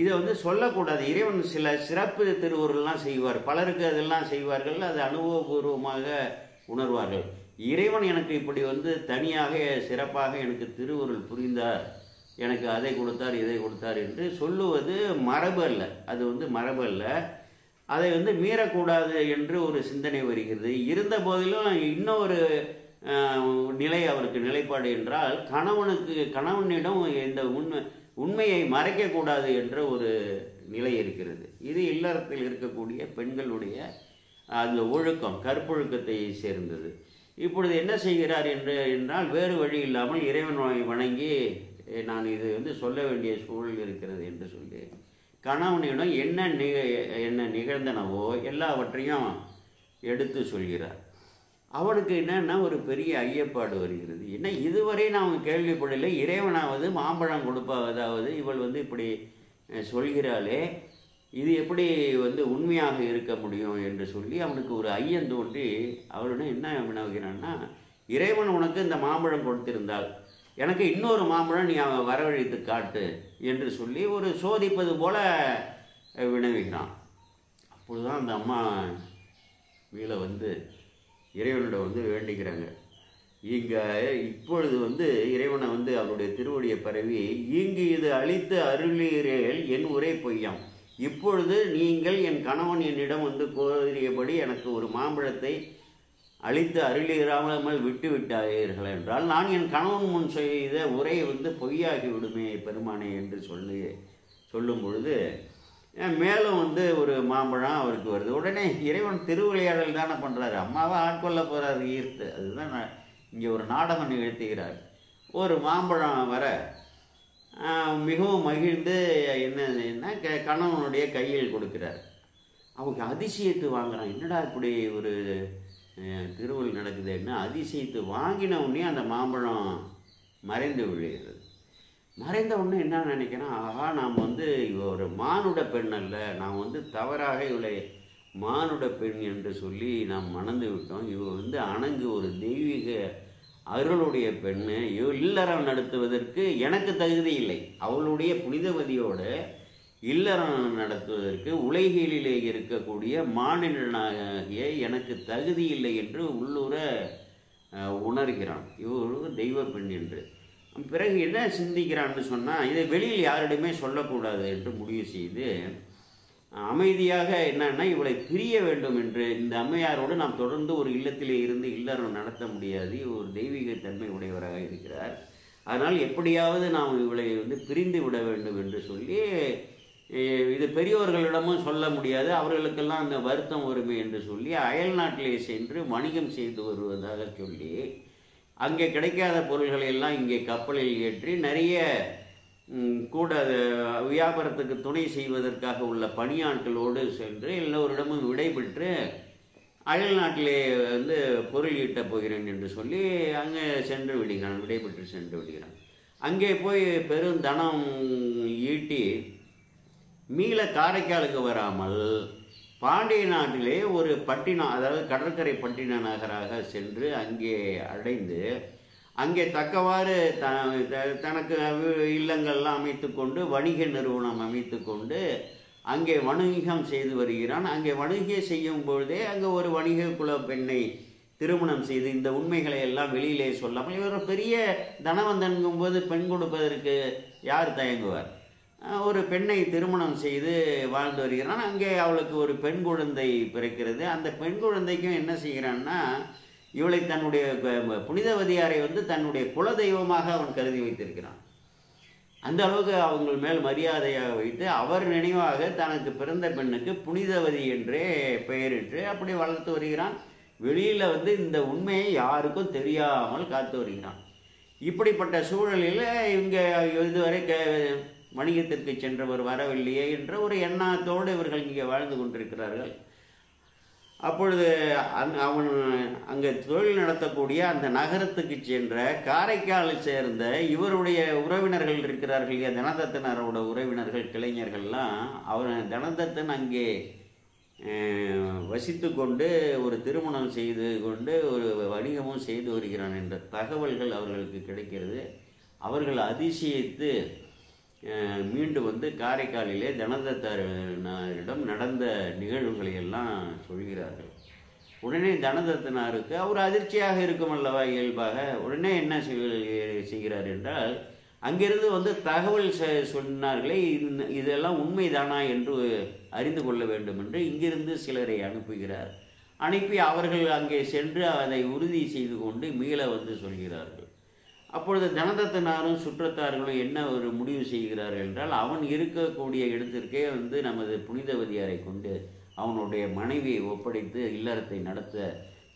இதை சொல்லக்கூடாது. இறைவன் சில சிறப்பு திருவருள்லாம் செய்வார், பலருக்கு அதெல்லாம் செய்வார்கள், அது அனுபவபூர்வமாக உணர்வார்கள். இறைவன் எனக்கு இப்படி தனியாக சிறப்பாக எனக்கு திருவருள் புரிந்தார், எனக்கு அதை கொடுத்தார் இதை கொடுத்தார் என்று சொல்லுவது மரபு அல்ல. அது மரபு அல்ல. அதை மீறக்கூடாது என்று ஒரு சிந்தனை வருகிறது. இருந்த போதிலும் இன்னொரு நிலை அவருக்கு நிலைப்பாடு என்றால் கணவனிடம் இந்த உண்மையை மறைக்கக்கூடாது என்ற ஒரு நிலை இருக்கிறது. இது இல்லறத்தில் இருக்கக்கூடிய பெண்களுடைய அந்த ஒழுக்கம், கற்பொழுக்கத்தை சேர்ந்தது. இப்பொழுது என்ன செய்கிறார் என்றால் வேறு வழி இல்லாமல் இறைவனை வணங்கி நான் இது சொல்ல வேண்டிய சூழல் இருக்கிறது என்று சொல்லி கணவனிடம் என்ன நிகழ்ந்தனவோ எல்லாவற்றையும் எடுத்து சொல்கிறார். அவனுக்கு என்னன்னா ஒரு பெரிய ஐயப்பாடு வருகிறது. என்ன இதுவரை நாம் கேள்விப்படலை, இறைவனாவது மாம்பழம் கொடுப்பாவதாவது இவள் இப்படி சொல்கிறாளே, இது எப்படி உண்மையாக இருக்க முடியும் என்று சொல்லி அவனுக்கு ஒரு ஐயம் தோன்றி அவளுடன் என்ன வினவுகிறான்னா, இறைவன் உனக்கு இந்த மாம்பழம் கொடுத்திருந்தால் எனக்கு இன்னொரு மாம்பழம் நீ அவன் வரவழைத்து காட்டு என்று சொல்லி ஒரு சோதிப்பது போல வினவுகிறான். அப்பொழுதுதான் அந்த அம்மா வீழ இறைவனிடம் வேண்டிக்கிறாங்க. இங்கே இப்பொழுது இறைவனை அவருடைய திருவடியை பரவி இங்கு இது அளித்து அருளீரேல் என் உரை பொய்யாம். இப்பொழுது நீங்கள் என் கணவன் என்னிடம் கோரியபடி எனக்கு ஒரு மாம்பழத்தை அளித்து அருளீராமல் விட்டு விட்டார்கள் என்றால் நான் என் கணவன் முன் செய்த உரை பொய்யாகி விடுமே பெருமானே என்று சொல்லும் பொழுது மேலும் ஒரு மாம்பழம் அவருக்கு வருது. உடனே இறைவன் திருவிளையாடல் தானே பண்ணுறாரு, அம்மாவை ஆட்கொள்ள போகிறார் ஈர்த்து. அதுதான் இங்கே ஒரு நாடகம் நிகழ்த்துகிறார். ஒரு மாம்பழம் வர மிகவும் மகிழ்ந்து என்னன்னா கணவனுடைய கையில் கொடுக்கிறார். அவங்க அதிசயத்து வாங்குறான். என்னடா இப்படி ஒரு திருவள்ளுவர் நடக்குதுன்னு அதிசயத்து வாங்கின உடனே அந்த மாம்பழம் மறைந்து விழுகிறது. மறைந்த உடனே என்ன நினைக்கிறேன், ஆஹா நாம் இவ ஒரு மானுட பெண் அல்ல, நாம் தவறாக இவளை மானுட பெண் என்று சொல்லி நாம் மணந்து விட்டோம். இவ அணங்கு ஒரு தெய்வீக அருளுடைய பெண்ணு, இல்லறம் நடத்துவதற்கு எனக்கு தகுதி இல்லை. அவளுடைய புனிதவதியோடு இல்லறம் நடத்துவதற்கு உலகிலே இருக்கக்கூடிய மாநிலனாகிய எனக்கு தகுதி இல்லை என்று உள்ளூர உணர்கிறான். இவரு தெய்வ பெண் என்று. பிறகு என்ன சிந்திக்கிறான்னு சொன்னால், இதை வெளியில் யாரிடமே சொல்லக்கூடாது என்று முடிவு செய்து அமைதியாக என்னன்னா இவளை பிரிய வேண்டும் என்று, இந்த அம்மையாரோடு நாம் தொடர்ந்து ஒரு இல்லத்திலே இருந்து இல்லறம் நடத்த முடியாது, ஒரு தெய்வீக தன்மை உடையவராக இருக்கிறார், அதனால் எப்படியாவது நாம் இவளை பிரிந்து விட வேண்டும் என்று சொல்லி, இது பெரியோர்களிடமும் சொல்ல முடியாது, அவர்களுக்கெல்லாம் அந்த வருத்தம் வருமே என்று சொல்லி அயல் நாட்டிலே சென்று வணிகம் செய்து வருவதாக சொல்லி அங்கே கிடைக்காத பொருள்களை எல்லாம் இங்கே கப்பலில் ஏற்றி நிறைய கூட வியாபாரத்துக்கு துணை செய்வதற்காக உள்ள பணியாட்களோடு சென்று எல்லோரிடமும் விடைபெற்று அயல் நாட்டிலே பொருள் ஈட்டப் போகிறேன் என்று சொல்லி அங்கே சென்று விடுகிறான், விடைபெற்று சென்று விடுகிறான். அங்கே போய் பெரும் தனம் ஈட்டி மீள காரைக்காலுக்கு வராமல் பாண்டிய நாட்டிலே ஒரு பட்டினம், அதாவது கடற்கரை பட்டின நகராக சென்று அங்கே அடைந்து அங்கே தக்கவாறு தனக்கு இல்லங்கள்லாம் அமைத்து கொண்டு வணிக நிறுவனம் அமைத்து கொண்டு அங்கே வணிகம் செய்து வருகிறான். அங்கே வணிகம் செய்யும் பொழுதே அங்கே ஒரு வணிக குல பெண்ணை திருமணம் செய்து இந்த உண்மைகளை எல்லாம் வெளியிலே சொல்லாமல், இவர் பெரிய தனவந்தன்கும் போது பெண் கொடுப்பதற்கு யார் தயங்குவார்? ஒரு பெண்ணை திருமணம் செய்து வாழ்ந்து வருகிறான். அங்கே அவளுக்கு ஒரு பெண் குழந்தை பிறக்கிறது. அந்த பெண் குழந்தைக்கும் என்ன செய்கிறான்னா, இவளை தன்னுடைய புனிதவதியாரை தன்னுடைய குலதெய்வமாக அவன் கருதி வைத்திருக்கிறான். அந்த அளவுக்கு அவங்க மேல் மரியாதையாக வைத்து அவர் நினைவாக தனக்கு பிறந்த பெண்ணுக்கு புனிதவதி என்றே பெயரிட்டு அப்படி வளர்த்து வருகிறான். வெளியில் இந்த உண்மையை யாருக்கும் தெரியாமல் காத்து வருகிறான். இப்படிப்பட்ட சூழலில் இவங்க இதுவரை வணிகத்திற்கு சென்றவர் வரவில்லையே என்ற ஒரு எண்ணத்தோடு இவர்கள் இங்கே வாழ்ந்து கொண்டிருக்கிறார்கள். அப்பொழுது அவன் அங்கே தொழில் நடத்தக்கூடிய அந்த நகரத்துக்கு சென்ற காரைக்காலை சேர்ந்த இவருடைய உறவினர்கள் இருக்கிறார்கள் இல்லையா, தனதத்தனாரோட உறவினர்கள் கிளைஞர்கள்லாம் அவர் தனதத்தன் அங்கே வசித்து கொண்டு ஒரு திருமணம் செய்து கொண்டு ஒரு வணிகமும் செய்து வருகிறான் என்ற தகவல்கள் அவர்களுக்கு கிடைக்கிறது. அவர்கள் அதிசயித்து மீண்டு வந்து காரைக்காலிலே தனதத்தனாரிடம் நடந்த நிகழ்வுகளை எல்லாம் சொல்கிறார்கள். உடனே தனதத்தனாருக்கு அவர் அதிர்ச்சியாக இருக்கும் அல்லவா இயல்பாக. உடனே என்ன செய்கிறார் என்றால், அங்கிருந்து வந்து தகவல் சொன்னார்களே இதெல்லாம் உண்மைதானா என்று அறிந்து கொள்ள வேண்டும் என்று இங்கிருந்து சிலரை அனுப்புகிறார். அனுப்பி அவர்கள் அங்கே சென்று அதை உறுதி செய்து கொண்டு மீள வந்து சொல்கிறார்கள். அப்பொழுது தனதத்தனாரும் சுற்றத்தார்களும் என்ன ஒரு முடிவு செய்கிறார்கள் என்றால், அவன் இருக்கக்கூடிய இடத்திற்கே வந்து நமது புனிதவதியாரை கொண்டு அவனுடைய மனைவியை ஒப்படைத்து இல்லறத்தை நடத்த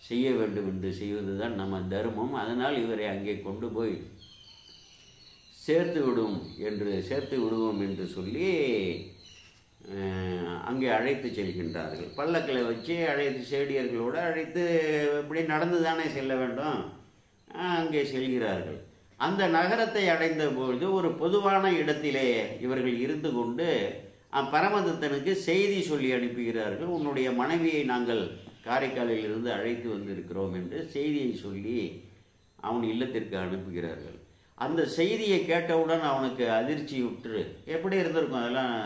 செய்ய வேண்டும் என்று செய்வது தான் நம்ம தர்மம். அதனால் இவரை அங்கே கொண்டு போய் சேர்த்து விடுவோம் என்று சொல்லி அங்கே அழைத்து செல்கின்றார்கள். பல்லக்கில் வச்சு அழைத்து சேடியர்களோடு அழைத்து இப்படி நடந்து தானே செல்ல வேண்டும். அங்கே செல்கிறார்கள். அந்த நகரத்தை அடைந்த பொழுது ஒரு பொதுவான இடத்திலே இவர்கள் இருந்து கொண்டு பரமதத்தனுக்கு செய்தி சொல்லி அனுப்புகிறார்கள். உன்னுடைய மனைவியை நாங்கள் காரைக்காலில் இருந்து அழைத்து வந்திருக்கிறோம் என்று செய்தியை சொல்லி அவன் இல்லத்திற்கு அனுப்புகிறார்கள். அந்த செய்தியை கேட்டவுடன் அவனுக்கு அதிர்ச்சியுற்று எப்படி இருந்திருக்கும் அதெல்லாம்.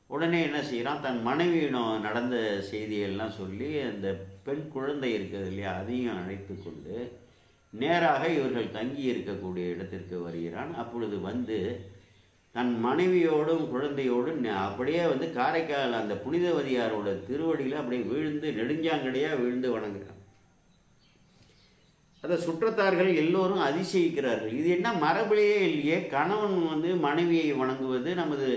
உடனே என்ன செய்கிறான், தன் மனைவியிடம் நடந்த செய்தியெல்லாம் சொல்லி அந்த பெண் குழந்தை இருக்கிறது இல்லையா அதையும் அழைத்து கொண்டு நேராக இவர்கள் தங்கி இருக்கக்கூடிய இடத்திற்கு வருகிறான். அப்பொழுது வந்து தன் மனைவியோடும் குழந்தையோடும் அப்படியே வந்து காரைக்கால் அந்த புனிதவதியாரோட திருவடியில் அப்படியே விழுந்து நெடுஞ்சாங்கடையாக விழுந்து வணங்குகிறான். அதை சுற்றத்தார்கள் எல்லோரும் அதிசயிக்கிறார்கள். இது என்ன மரபிலேயே இல்லையே, கணவன் வந்து மனைவியை வணங்குவது நமது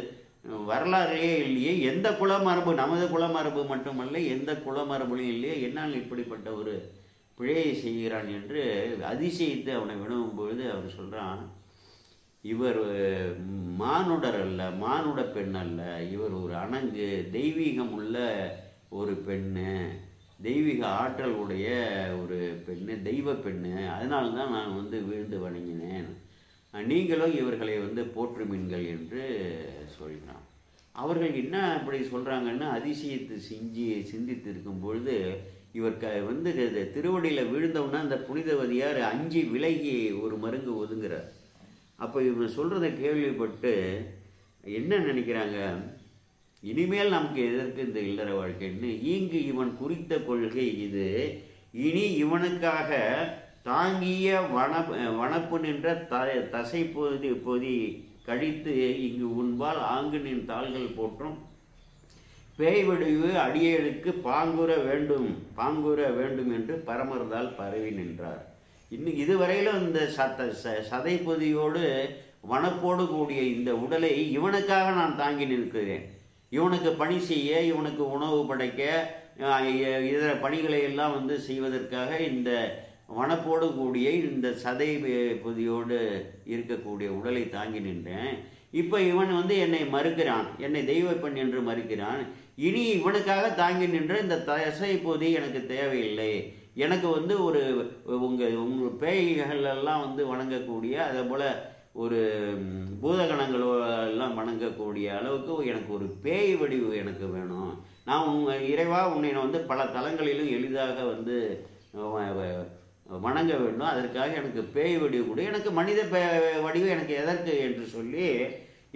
வரலாறுலேயே இல்லையே, எந்த குலமரபு, நமது குலமரபு மட்டுமல்ல எந்த குலமரபுலையும் இல்லையே, என்னால் இப்படிப்பட்ட ஒரு பிழையை செய்கிறான் என்று அதிசயித்து அவனை வினவும் பொழுது அவர் சொல்கிறான், இவர் மானுடர் அல்ல, மானுட பெண் அல்ல, இவர் ஒரு அணங்கு தெய்வீகம் உள்ள ஒரு பெண்ணு, தெய்வீக ஆற்றல் உடைய ஒரு பெண்ணு, தெய்வ பெண்ணு. அதனால்தான் நான் வந்து வீழ்ந்து வணங்கினேன், நீங்களும் இவர்களை வந்து போற்றுமீன்கள் என்று சொல்கிறான். அவர்கள் என்ன அப்படி சொல்கிறாங்கன்னு அதிசயத்து சிந்தித்து இருக்கும் பொழுது இவர் வந்து திருவடியில் விழுந்தவுடனே அந்த புனிதவதியார் அஞ்சி விலகி ஒரு மருங்கு ஒதுங்குறார். அப்போ இவன் சொல்கிறத கேள்விப்பட்டு என்ன நினைக்கிறாங்க, இனிமேல் நமக்கு எதற்கு இந்த இல்லற வாழ்க்கைன்னு, இங்கு இவன் குறித்த கொள்கை இது, இனி இவனுக்காக தாங்கிய வனப்பு நின்ற தசை பொதி கழித்து இங்கு உண்பால் ஆங்கு நின் தாள்கள் போற்றும் பேய் வடிவு அடியேளுக்கு பாங்குற வேண்டும் என்று பரமர்தால் பரவி நின்றார். இன்னும் இதுவரையிலும் இந்த சதை பொதியோடு வனப்போடு கூடிய இந்த உடலை இவனுக்காக நான் தாங்கி நிற்கிறேன். இவனுக்கு பணி செய்ய, இவனுக்கு உணவு படைக்க, இதர பணிகளை எல்லாம் வந்து செய்வதற்காக இந்த வனப்போடு கூடிய இந்த சதை பொதியோடு இருக்கக்கூடிய உடலை தாங்கி நின்றேன். இப்போ இவன் வந்து என்னை மறுக்கிறான், என்னை தெய்வ பெண் என்று மறுக்கிறான். இனி இவனுக்காக தாங்கி நின்ற இந்த தசை பொதி எனக்கு தேவையில்லை. எனக்கு வந்து உங்கள் பேய்கள் எல்லாம் வந்து வணங்கக்கூடிய, அதே போல் ஒரு பூதகணங்களெல்லாம் வணங்கக்கூடிய அளவுக்கு எனக்கு ஒரு பேய் வடிவு எனக்கு வேணும். நான் இறைவா உன்னை வந்து பல தலங்களிலும் எளிதாக வந்து வணங்க வேண்டும், அதற்காக எனக்கு பேய் வடிவு கூட, எனக்கு மனித வடிவு எனக்கு எதற்கு என்று சொல்லி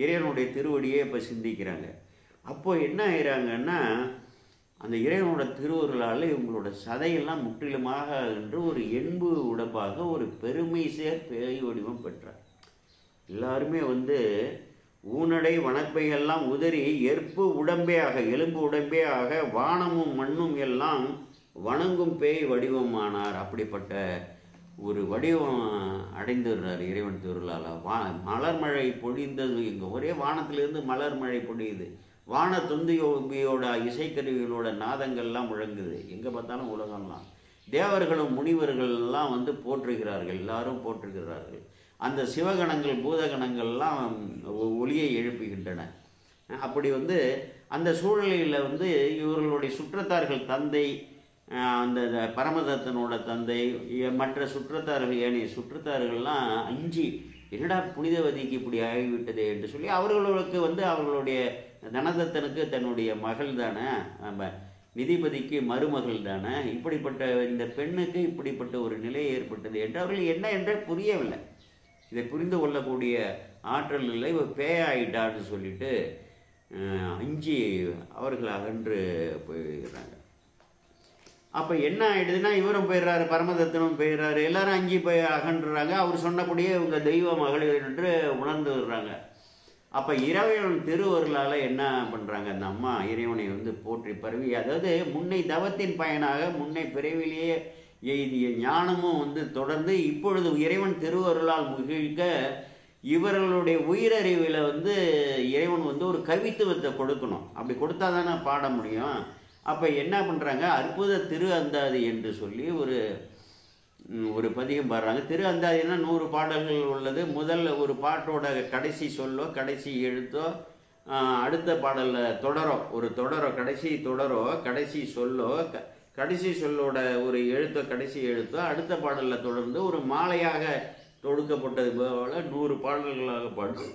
இறைவனுடைய திருவடியே இப்போ சிந்திக்கிறாங்க. அப்போ என்ன ஆகிறாங்கன்னா, அந்த இறைவனோட திருவருளால் இவங்களோட சதையெல்லாம் முற்றிலுமாக என்று ஒரு என்பு உடப்பாக ஒரு பெருமை சேர் பேய் வடிவம் பெற்றார். எல்லாருமே வந்து ஊனடை வனப்பையெல்லாம் உதறி எற்பு உடம்பே ஆக, எலும்பு உடம்பே ஆக, வானமும் மண்ணும் எல்லாம் வணங்கும் பேய் வடிவமானார். அப்படிப்பட்ட ஒரு வடிவம் அடைந்துடுறார் இறைவன் திருவிழாவில். மலர் மழை பொழிந்தது, இங்கே ஒரே வானத்திலிருந்து மலர் மழை பொழியுது, வான தொந்தியோட இசைக்கருவிகளோட நாதங்கள்லாம் முழங்குது, எங்கே பார்த்தாலும் உலகம்லாம் தேவர்களும் முனிவர்கள்லாம் வந்து போற்றுகிறார்கள், எல்லாரும் போற்றுகிறார்கள். அந்த சிவகணங்கள் பூதகணங்கள்லாம் ஒளியை எழுப்புகின்றன. அப்படி வந்து அந்த சூழலில் வந்து இவர்களுடைய சுற்றத்தார்கள் தந்தை, அந்த பரமதத்தனோட தந்தை, மற்ற சுற்றத்தார்கள், ஏனைய சுற்றத்தார்கள்லாம் அஞ்சி என்னடா புனிதவதிக்கு இப்படி ஆகிவிட்டதே என்று சொல்லி அவர்களுக்கு வந்து அவர்களுடைய தனதத்தனுக்கு தன்னுடைய மகள் தானே, நிதிபதிக்கு மருமகள் தானே, இப்படிப்பட்ட இந்த பெண்ணுக்கு இப்படிப்பட்ட ஒரு நிலை ஏற்பட்டது என்று அவர்கள் என்ன என்றே புரியவில்லை. இதை புரிந்து கொள்ளக்கூடிய ஆற்றல் இல்லை. இவர் பேயாயிட்டான்னு சொல்லிட்டு அஞ்சி அவர்கள் அகன்று போயிடுறாங்க. அப்போ என்ன ஆகிடுதுன்னா, இவரும் போயிடுறாரு, பரமதத்தனும் போயிடுறாரு, எல்லாரும் அஞ்சி போய் அகன்றுறாங்க. அவர் சொன்னபடியே இவங்க தெய்வ மகளிர் என்று உணர்ந்து விடுறாங்க. அப்போ இறைவன் திருவருளால் என்ன பண்ணுறாங்க, அந்த அம்மா இறைவனை வந்து போற்றி பரவி, அதாவது முன்னை தவத்தின் பயனாக முன்னை பிறவிலேயே எய்திய ஞானமும் வந்து தொடர்ந்து இப்பொழுது இறைவன் திருவருளால் முகிழ்க்க இவர்களுடைய உயிரறிவில் வந்து இறைவன் வந்து ஒரு கவித்துவத்தை கொடுக்கணும். அப்படி கொடுத்தா தானே பாட முடியும். அப்போ என்ன பண்ணுறாங்க, அற்புத திரு அந்தாதி என்று சொல்லி ஒரு பதிகம் பாடுறாங்க. திரு அந்தாதினா 100 பாடல்கள் உள்ளது. முதல்ல ஒரு பாட்டோட கடைசி சொல்லோ கடைசி எழுத்தோ அடுத்த பாடலில் தொடரோ, ஒரு தொடரோ கடைசி தொடரோ கடைசி சொல்லோ கடைசி சொல்லோட ஒரு எழுத்தோ கடைசி எழுத்தோ அடுத்த பாடலில் தொடர்ந்து ஒரு மாலையாக தொடுக்கப்பட்டது போல 100 பாடல்களாக பாடு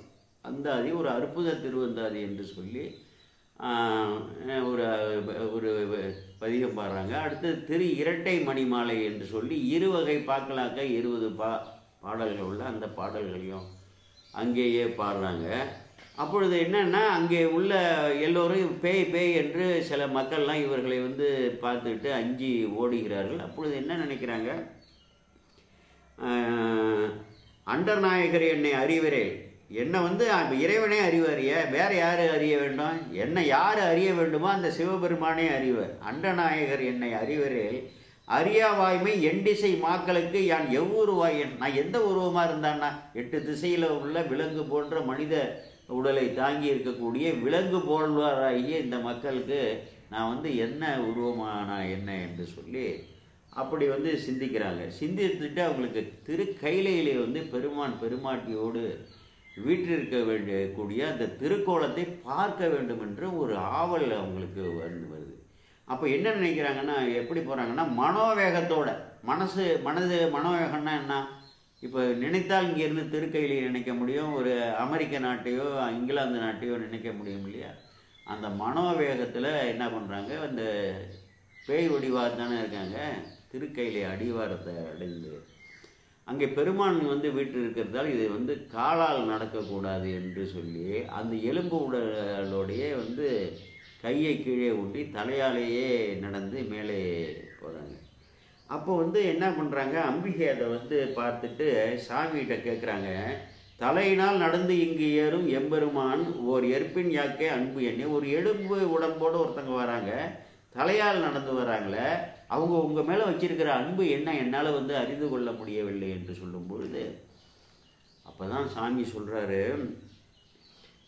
அந்தாதி ஒரு அற்புத திருவந்தாதி என்று சொல்லி ஒரு பதிகம் பாடுறாங்க. அடுத்து திரு இரட்டை மணிமாலை என்று சொல்லி 2 வகை பாக்களாக்க 20 பாடல்கள் உள்ள அந்த பாடல்களையும் அங்கேயே பாடுறாங்க. அப்பொழுது என்னன்னா, அங்கே உள்ள எல்லோரும் பேய் பேய் என்று சில மக்கள்லாம் இவர்களை வந்து பார்த்துக்கிட்டு அஞ்சி ஓடுகிறார்கள். அப்பொழுது என்ன நினைக்கிறாங்க, அண்டர்நாயகர் என்னை அறிவரே, என்னை வந்து இறைவனே அறிவாரிய, வேற யார் அறிய வேண்டும், என்னை யார் அறிய வேண்டுமோ அந்த சிவபெருமானே அறிவர். அண்டநாயகர் என்னை அறிவரே, அறியா வாய்மை எண்டிசை மாக்களுக்கு யான் எவ்வுருவாயன். நான் எந்த உருவமாக இருந்தான்னா 8 திசையில் உள்ள விலங்கு போன்ற மனித உடலை தாங்கி இருக்கக்கூடிய விலங்கு போல்வாராகிய இந்த மக்களுக்கு நான் வந்து என்ன உருவமான என்ன என்று சொல்லி அப்படி வந்து சிந்திக்கிறாங்க. சிந்தித்துட்டு அவங்களுக்கு திருக்கையிலே வந்து பெருமாட்டியோடு வீற்றிருக்க வேண்டியக்கூடிய அந்த திருக்கோலத்தை பார்க்க வேண்டும் என்ற ஒரு ஆவல் அவங்களுக்கு வருது. அப்போ என்ன நினைக்கிறாங்கன்னா, எப்படி போகிறாங்கன்னா, மனோவேகத்தோட மனோவேகம்னா என்ன, இப்போ நினைத்தால் இங்கேருந்து திருக்கையிலே நினைக்க முடியும், ஒரு அமெரிக்க நாட்டையோ இங்கிலாந்து நாட்டையோ நினைக்க முடியும் இல்லையா. அந்த மனோவேகத்தில் என்ன பண்ணுறாங்க, அந்த பேய் வடிவாக தானே இருக்காங்க, திருக்கையிலே அடிவாரத்தை அடைந்து அங்கே பெருமான் வந்து வீட்டு இருக்கிறதால் இதை வந்து காலால் நடக்கக்கூடாது என்று சொல்லி அந்த எலும்பு உடலோடைய வந்து கையை கீழே ஊட்டி தலையாலேயே நடந்து மேலே போகிறாங்க. அப்போ வந்து என்ன பண்ணுறாங்க, அம்பிகை அதை வந்து பார்த்துட்டு சாமிகிட்ட கேட்குறாங்க, தலையினால் நடந்து இங்கு ஏறும் எம்பெருமான் ஓர் எற்பின் யாக்கே அன்பு எண்ணி. ஒரு எலும்பு உடம்போடு ஒருத்தங்க வராங்க, தலையால் நடந்து வராங்களே, அவங்க உங்கள் மேலே வச்சிருக்கிற அன்பு என்ன என்னால் வந்து அறிந்து கொள்ள முடியவில்லை என்று சொல்லும் பொழுது அப்போ தான் சாமி சொல்கிறாரு,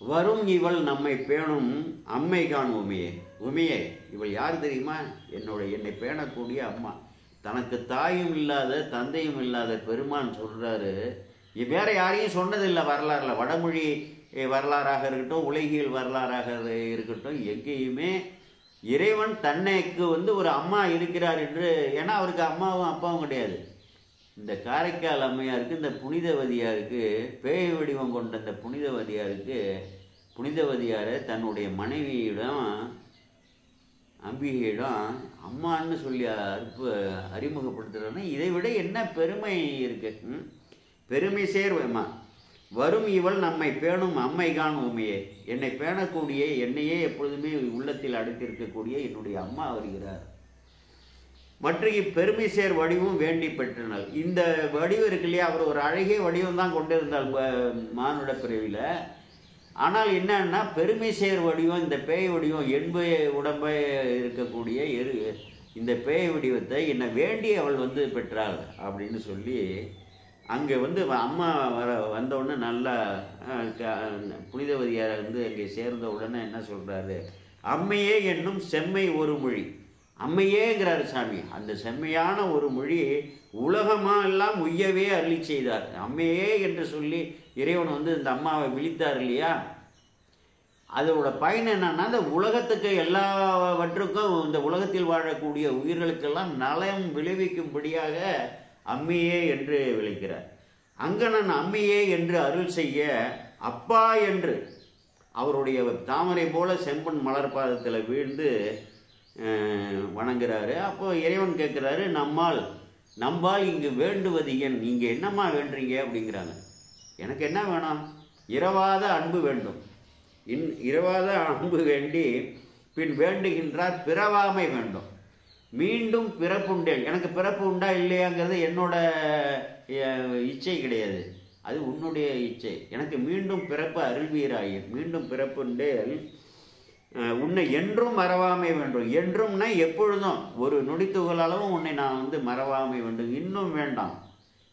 வரும் இவள் நம்மை பேணும் அம்மை கான் உமையே. இவள் யார் தெரியுமா, என்னை பேணக்கூடிய அம்மா. தனக்கு தாயும் இல்லாத தந்தையும் இல்லாத பெருமான் சொல்கிறாரு. வேற யாரையும் சொன்னதில்லை வரலாறுல, வடமொழி வரலாறாக இருக்கட்டும் உலகியல் வரலாறாக இருக்கட்டும், எங்கேயுமே இறைவன் தன்னைக்கு வந்து ஒரு அம்மா இருக்கிறார் என்று, ஏன்னா அவருக்கு அம்மாவும் அப்பாவும் கிடையாது. இந்த காரைக்கால் அம்மையாருக்கு, இந்த புனிதவதியாருக்கு, பேய் வடிவம் கொண்ட இந்த புனிதவதியாரை தன்னுடைய மனைவியிடம் அம்பிகையிடம் அம்மான்னு சொல்லி அறிமுகப்படுத்துகிறாங்க. இதை விட என்ன பெருமை இருக்கு, பெருமை சேர்வம்மா. வரும் இவள் நம்மை பேணும் அம்மை கான் உமையே. என்னை பேணக்கூடிய, என்னையே எப்பொழுதுமே உள்ளத்தில் அடைத்திருக்கக்கூடிய என்னுடைய அம்மா வருகிறார். மற்ற பெருமை சேர் வடிவும் வேண்டி பெற்றனால். இந்த வடிவம் இருக்கு இல்லையா, அவர் ஒரு அழகிய வடிவம் தான் கொண்டிருந்தார் மானுட பிறவியில். ஆனால் என்னன்னா, பெருமை சேர் வடிவம், இந்த பேய் வடிவம், எண்பை உடம்பை இருக்கக்கூடிய இந்த பேய் வடிவத்தை என்னை வேண்டி அவள் வந்து பெற்றாள் அப்படின்னு சொல்லி அங்கே வந்து அம்மா வந்தவுடனே நல்லா புனிதவதியார் வந்து அங்கே சேர்ந்த உடனே என்ன சொல்கிறாரு, அம்மையே என்னும் செம்மை ஒரு மொழி. அம்மையேங்கிறார் சாமி. அந்த செம்மையான ஒரு மொழி உலகமெல்லாம் உய்யவே அருளி செய்தார். அம்மையே என்று சொல்லி இறைவன் வந்து இந்த அம்மாவை விழித்தார் இல்லையா? அதோட பயன் என்னன்னா, இந்த உலகத்துக்கு எல்லாவற்றுக்கும், இந்த உலகத்தில் வாழக்கூடிய உயிர்களுக்கெல்லாம் நலம் விளைவிக்கும்படியாக அம்மையே என்று விளைக்கிறார். அங்கணன் அம்மையே என்று அருள் செய்ய அப்பா என்று அவருடைய தாமரை போல செம்பன் மலர்பாதத்தில் வீழ்ந்து வணங்குறாரு. அப்போ இறைவன் கேட்குறாரு, நம்பால் இங்கு வேண்டுவது என், நீங்கள் என்னம்மா வேண்டுறீங்க அப்படிங்கிறாங்க. எனக்கு என்ன வேணும்? இரவாத அன்பு வேண்டும். இரவாத அன்பு வேண்டி பின் வேண்டுகின்றார் பிறவாமை வேண்டும். மீண்டும் பிறப்புண்டேன். எனக்கு பிறப்பு உண்டா இல்லையாங்கிறது என்னோட இச்சை கிடையாது, அது உன்னுடைய இச்சை. எனக்கு மீண்டும் பிறப்பு அருள்வீராயின். மீண்டும் பிறப்புண்டேல் உன்னை என்றும் மறவாமை வேண்டும். என்றும்னா எப்பொழுதும், ஒரு நொடித்துகள் அளவும் உன்னை நான் வந்து மறவாமை வேண்டும். இன்னும் வேண்டாம்,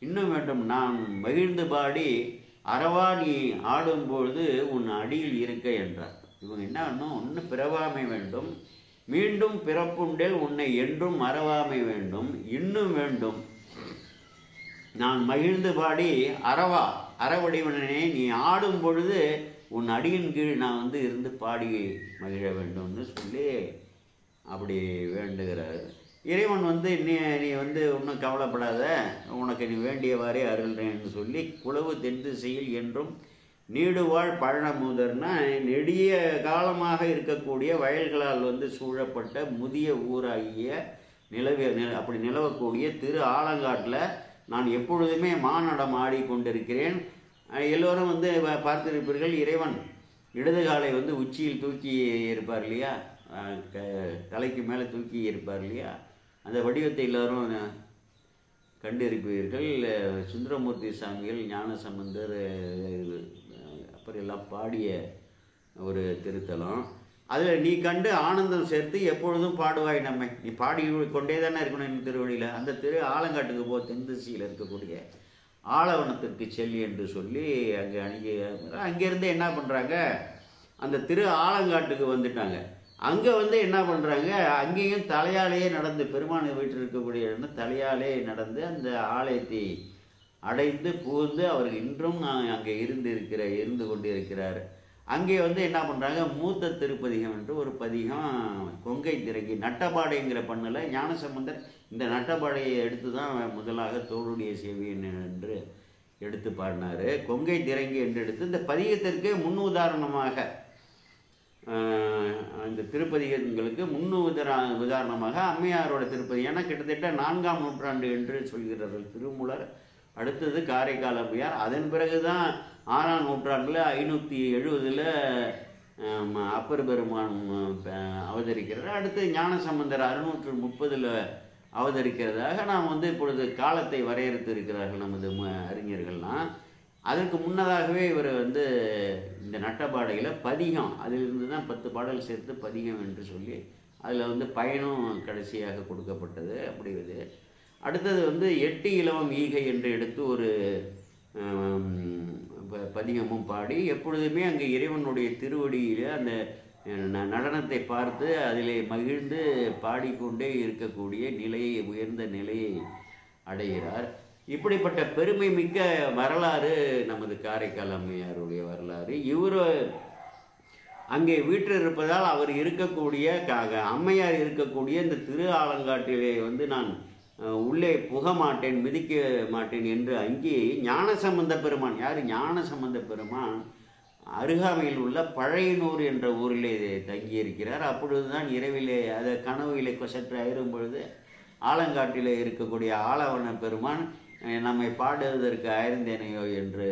இன்னும் வேண்டும். நான் மகிழ்ந்து பாடி அறவா நீ ஆடும்பொழுது உன் அடியில் இருக்க என்றார். இவங்க என்ன வேணும்? ஒன்று பிறவாமை வேண்டும், மீண்டும் பிறப்புண்டேல் உன்னை என்றும் மறவாமை வேண்டும், இன்னும் வேண்டும் நான் மகிழ்ந்து பாடி அறவடிவனே நீ ஆடும் பொழுது உன் அடியின் கீழ் நான் வந்து இருந்து பாடி மகிழ வேண்டும்னு சொல்லி அப்படி வேண்டுகிறார். இறைவன் வந்து நீ வந்து ஒன்றும் கவலைப்படாத, உனக்கு நீ வேண்டியவாறே அருள்றேன்னு சொல்லி குளவு தென் திசையில் என்றும் நீடுவாழ் பழனமுதர்னா நெடிய காலமாக இருக்கக்கூடிய வயல்களால் வந்து சூழப்பட்ட முதிய ஊராகிய அப்படி நிலவக்கூடிய திரு ஆலங்காட்டில் நான் எப்பொழுதுமே மானடம் ஆடிக்கொண்டிருக்கிறேன். எல்லோரும் வந்து பார்த்திருப்பீர்கள், இறைவன் இடது காலை வந்து உச்சியில் தூக்கி இருப்பார் இல்லையா, தலைக்கு மேலே தூக்கி இருப்பார் இல்லையா, அந்த வடிவத்தை எல்லோரும் கண்டிருப்பீர்கள். சுந்தரமூர்த்தி சாமிகள், ஞானசம்பந்தர் அப்புறம் எல்லாம் பாடிய ஒரு திருத்தலம். அதில் நீ கண்டு ஆனந்தம் சேர்த்து எப்பொழுதும் பாடுவாய் நம்மை. நீ பாடி கொண்டே தானே இருக்கணும் என் திருவழியில். அந்த திரு ஆலங்காட்டுக்கு போ, தென்திசையில் இருக்கக்கூடிய ஆலவனத்திற்கு செல்லி என்று சொல்லி அங்கேருந்து என்ன பண்ணுறாங்க, அந்த திரு ஆலங்காட்டுக்கு வந்துட்டாங்க. அங்கே வந்து என்ன பண்ணுறாங்க, அங்கேயும் தலையாலேயே நடந்து, பெருமான் வீட்டில் இருக்கக்கூடிய தலையாலே நடந்து அந்த ஆலயத்தை அடைந்து புகுந்து அவர் இன்றும் அங்கே இருந்து கொண்டு இருக்கிறார். அங்கே வந்து என்ன பண்ணுறாங்க, மூத்த திருப்பதிகம் என்று ஒரு பதிகம் கொங்கை திரங்கி நட்டபாடைங்கிற பண்ணில் ஞானசம்பந்தர் இந்த நட்டபாடையை எடுத்து தான் முதலாக தோளுடைய செவியன் என்று எடுத்து பாடினார். கொங்கை திரங்கி என்று எடுத்து இந்த பதிகத்திற்கு முன் உதாரணமாக, இந்த திருப்பதிகங்களுக்கு உதாரணமாக அம்மையாரோட திருப்பதி. ஏன்னா கிட்டத்தட்ட 4ஆம் நூற்றாண்டு என்று சொல்கிறார்கள் திருமூலர். அடுத்தது காரைக்கால் அம்மையார். அதன் பிறகு தான் 6ஆம் நூற்றாண்டில் 570 அப்பர் பெருமான் அவதரிக்கிறார். அடுத்து ஞானசம்பந்தர் 630 அவதரிக்கிறதாக நாம் வந்து இப்பொழுது காலத்தை வரையறுத்து இருக்கிறார்கள் நமது அறிஞர்கள்லாம். அதற்கு முன்னதாகவே இவர் வந்து இந்த நட்டபாடையில் பதிகம், அதிலிருந்து தான் 10 பாடல் சேர்த்து பதிகம் என்று சொல்லி அதில் வந்து பயனும் கடைசியாக கொடுக்கப்பட்டது. அப்படி இது அடுத்தது வந்து 8 இலவம் ஈகை என்று எடுத்து ஒரு பதிகமும் பாடி எப்பொழுதுமே அங்கே இறைவனுடைய திருவடியில் அந்த நடனத்தை பார்த்து அதிலே மகிழ்ந்து பாடிக்கொண்டே இருக்கக்கூடிய நிலையை, உயர்ந்த நிலையை அடைகிறார். இப்படிப்பட்ட பெருமை மிக்க வரலாறு நமது காரைக்கால் அம்மையாருடைய வரலாறு. இவர் அங்கே வீட்டில் இருப்பதால் அவர் இருக்கக்கூடிய அம்மையார் இருக்கக்கூடிய இந்த திரு ஆலங்காட்டிலே வந்து நான் உள்ளே புக மாட்டேன், மிதிக்க மாட்டேன் என்று அங்கே ஞானசம்பந்த பெருமான், யார் ஞானசம்பந்த பெருமான் அருகாமையில் உள்ள பழையனூர் என்ற ஊரிலே தங்கியிருக்கிறார். அப்பொழுதுதான் இரவிலே அதை கனவிலே சற்று அயரும் பொழுது ஆலங்காட்டிலே இருக்கக்கூடிய ஆலவன பெருமான் நம்மை பாடுவதற்கு அயர்ந்தேனையோ என்று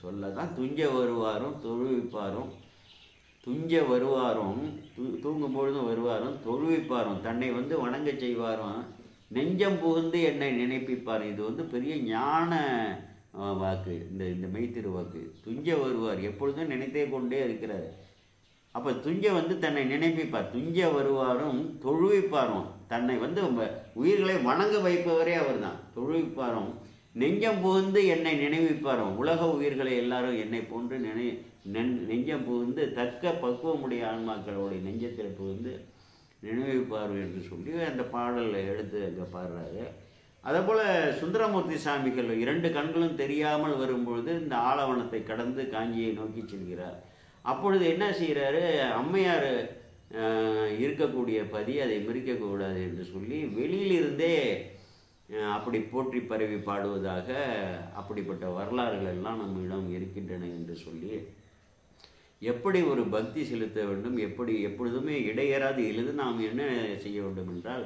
சொல்ல தான் துஞ்ச வருவாரும் தொழுவிப்பாரும், துஞ்ச வருவாரும் தூங்கும் பொழுதும் வருவாரும், தொழுவிப்பாரும் தன்னை வந்து வணங்க செய்வாரும், நெஞ்சம் புகுந்து என்னை நினைப்பிப்பார். இது வந்து பெரிய ஞான வாக்கு, இந்த மெய்த்திரு வாக்கு. துஞ்ச வருவார், எப்பொழுதும் நினைத்தே கொண்டே இருக்கிறார். அப்போ துஞ்ச வந்து தன்னை நினைப்பிப்பார், துஞ்ச வருவாரும் தொழுவிப்பாரும், தன்னை வந்து உயிர்களை வணங்க வைப்பவரே அவர் தான். தொழுவிப்பாரும் நெஞ்சம் புகுந்து என்னை நினைவிப்பாரும், உலக உயிர்களை எல்லாரும் என்னை போன்று நெஞ்சம் புகுந்து தக்க பக்குவமுடைய ஆன்மாக்களுடைய நெஞ்சத்தில் புகுந்து நினைவிப்பார் என்று சொல்லி அந்த பாடலை எடுத்து அங்கே பாடுறாரு. அதேபோல் சுந்தரமூர்த்தி சாமிகள் 2 கண்களும் தெரியாமல் வரும்பொழுது இந்த ஆலவனத்தை கடந்து காஞ்சியை நோக்கி செல்கிறார். அப்பொழுது என்ன செய்கிறாரு, அம்மையார் இருக்கக்கூடிய பதி அதை மிரிக்கக்கூடாது என்று சொல்லி வெளியிலிருந்தே அப்படி போற்றி பரவி பாடுவதாக அப்படிப்பட்ட வரலாறுகள் எல்லாம் நம்மிடம் இருக்கின்றன என்று சொல்லி எப்படி ஒரு பக்தி செலுத்த வேண்டும், எப்படி எப்பொழுதுமே இடையறாது எழுது நாம் என்ன செய்ய வேண்டும் என்றால்,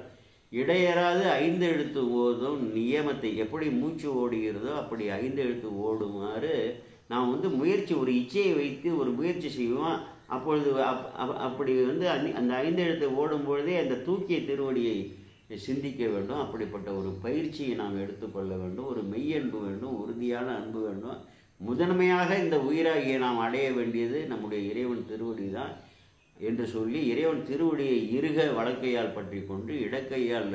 இடையறாது 5 எழுத்து ஓதும் நியமத்தை எப்படி மூச்சு ஓடுகிறதோ அப்படி 5 எழுத்து ஓடுமாறு நாம் முயற்சி, ஒரு இச்சையை வைத்து ஒரு முயற்சி செய்வோம். அப்பொழுது அப்படி அந்த 5 எழுத்தை ஓடும்பொழுதே அந்த தூக்கிய திருவடியை சிந்திக்க வேண்டும். அப்படிப்பட்ட ஒரு பயிற்சியை நாம் எடுத்துக்கொள்ள வேண்டும். ஒரு மெய்யன்பு வேண்டும், உறுதியான அன்பு வேண்டும். முதன்மையாக இந்த உயிராகிய நாம் அடைய வேண்டியது நம்முடைய இறைவன் திருவடி தான் என்று சொல்லி இறைவன் திருவடியை இருக வலக்கையால் பற்றி கொண்டு இடக்கையால்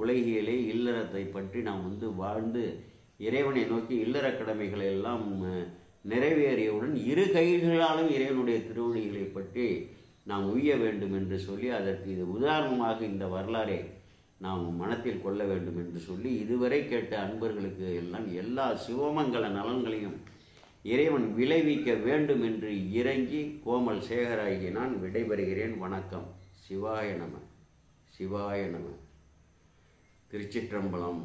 உலகியலே இல்லறத்தை பற்றி நாம் வாழ்ந்து இறைவனை நோக்கி இல்லற கடமைகளை எல்லாம் நிறைவேறியவுடன் 2 கைகளாலும் இறைவனுடைய திருவடிகளை பற்றி நாம் உய்ய வேண்டும் என்று சொல்லி அதற்கு இது உதாரணமாக இந்த வரலாறை நாம் மனத்தில் கொள்ள வேண்டும் என்று சொல்லி இதுவரை கேட்ட அன்பர்களுக்கு எல்லாம் எல்லா சிவமங்கல நலன்களையும் இறைவன் விளைவிக்க வேண்டும் என்று இறங்கி கோமல் சேகராகி நான் விடைபெறுகிறேன். வணக்கம். சிவாய நம. சிவாய நம. திருச்சிற்றம்பலம்.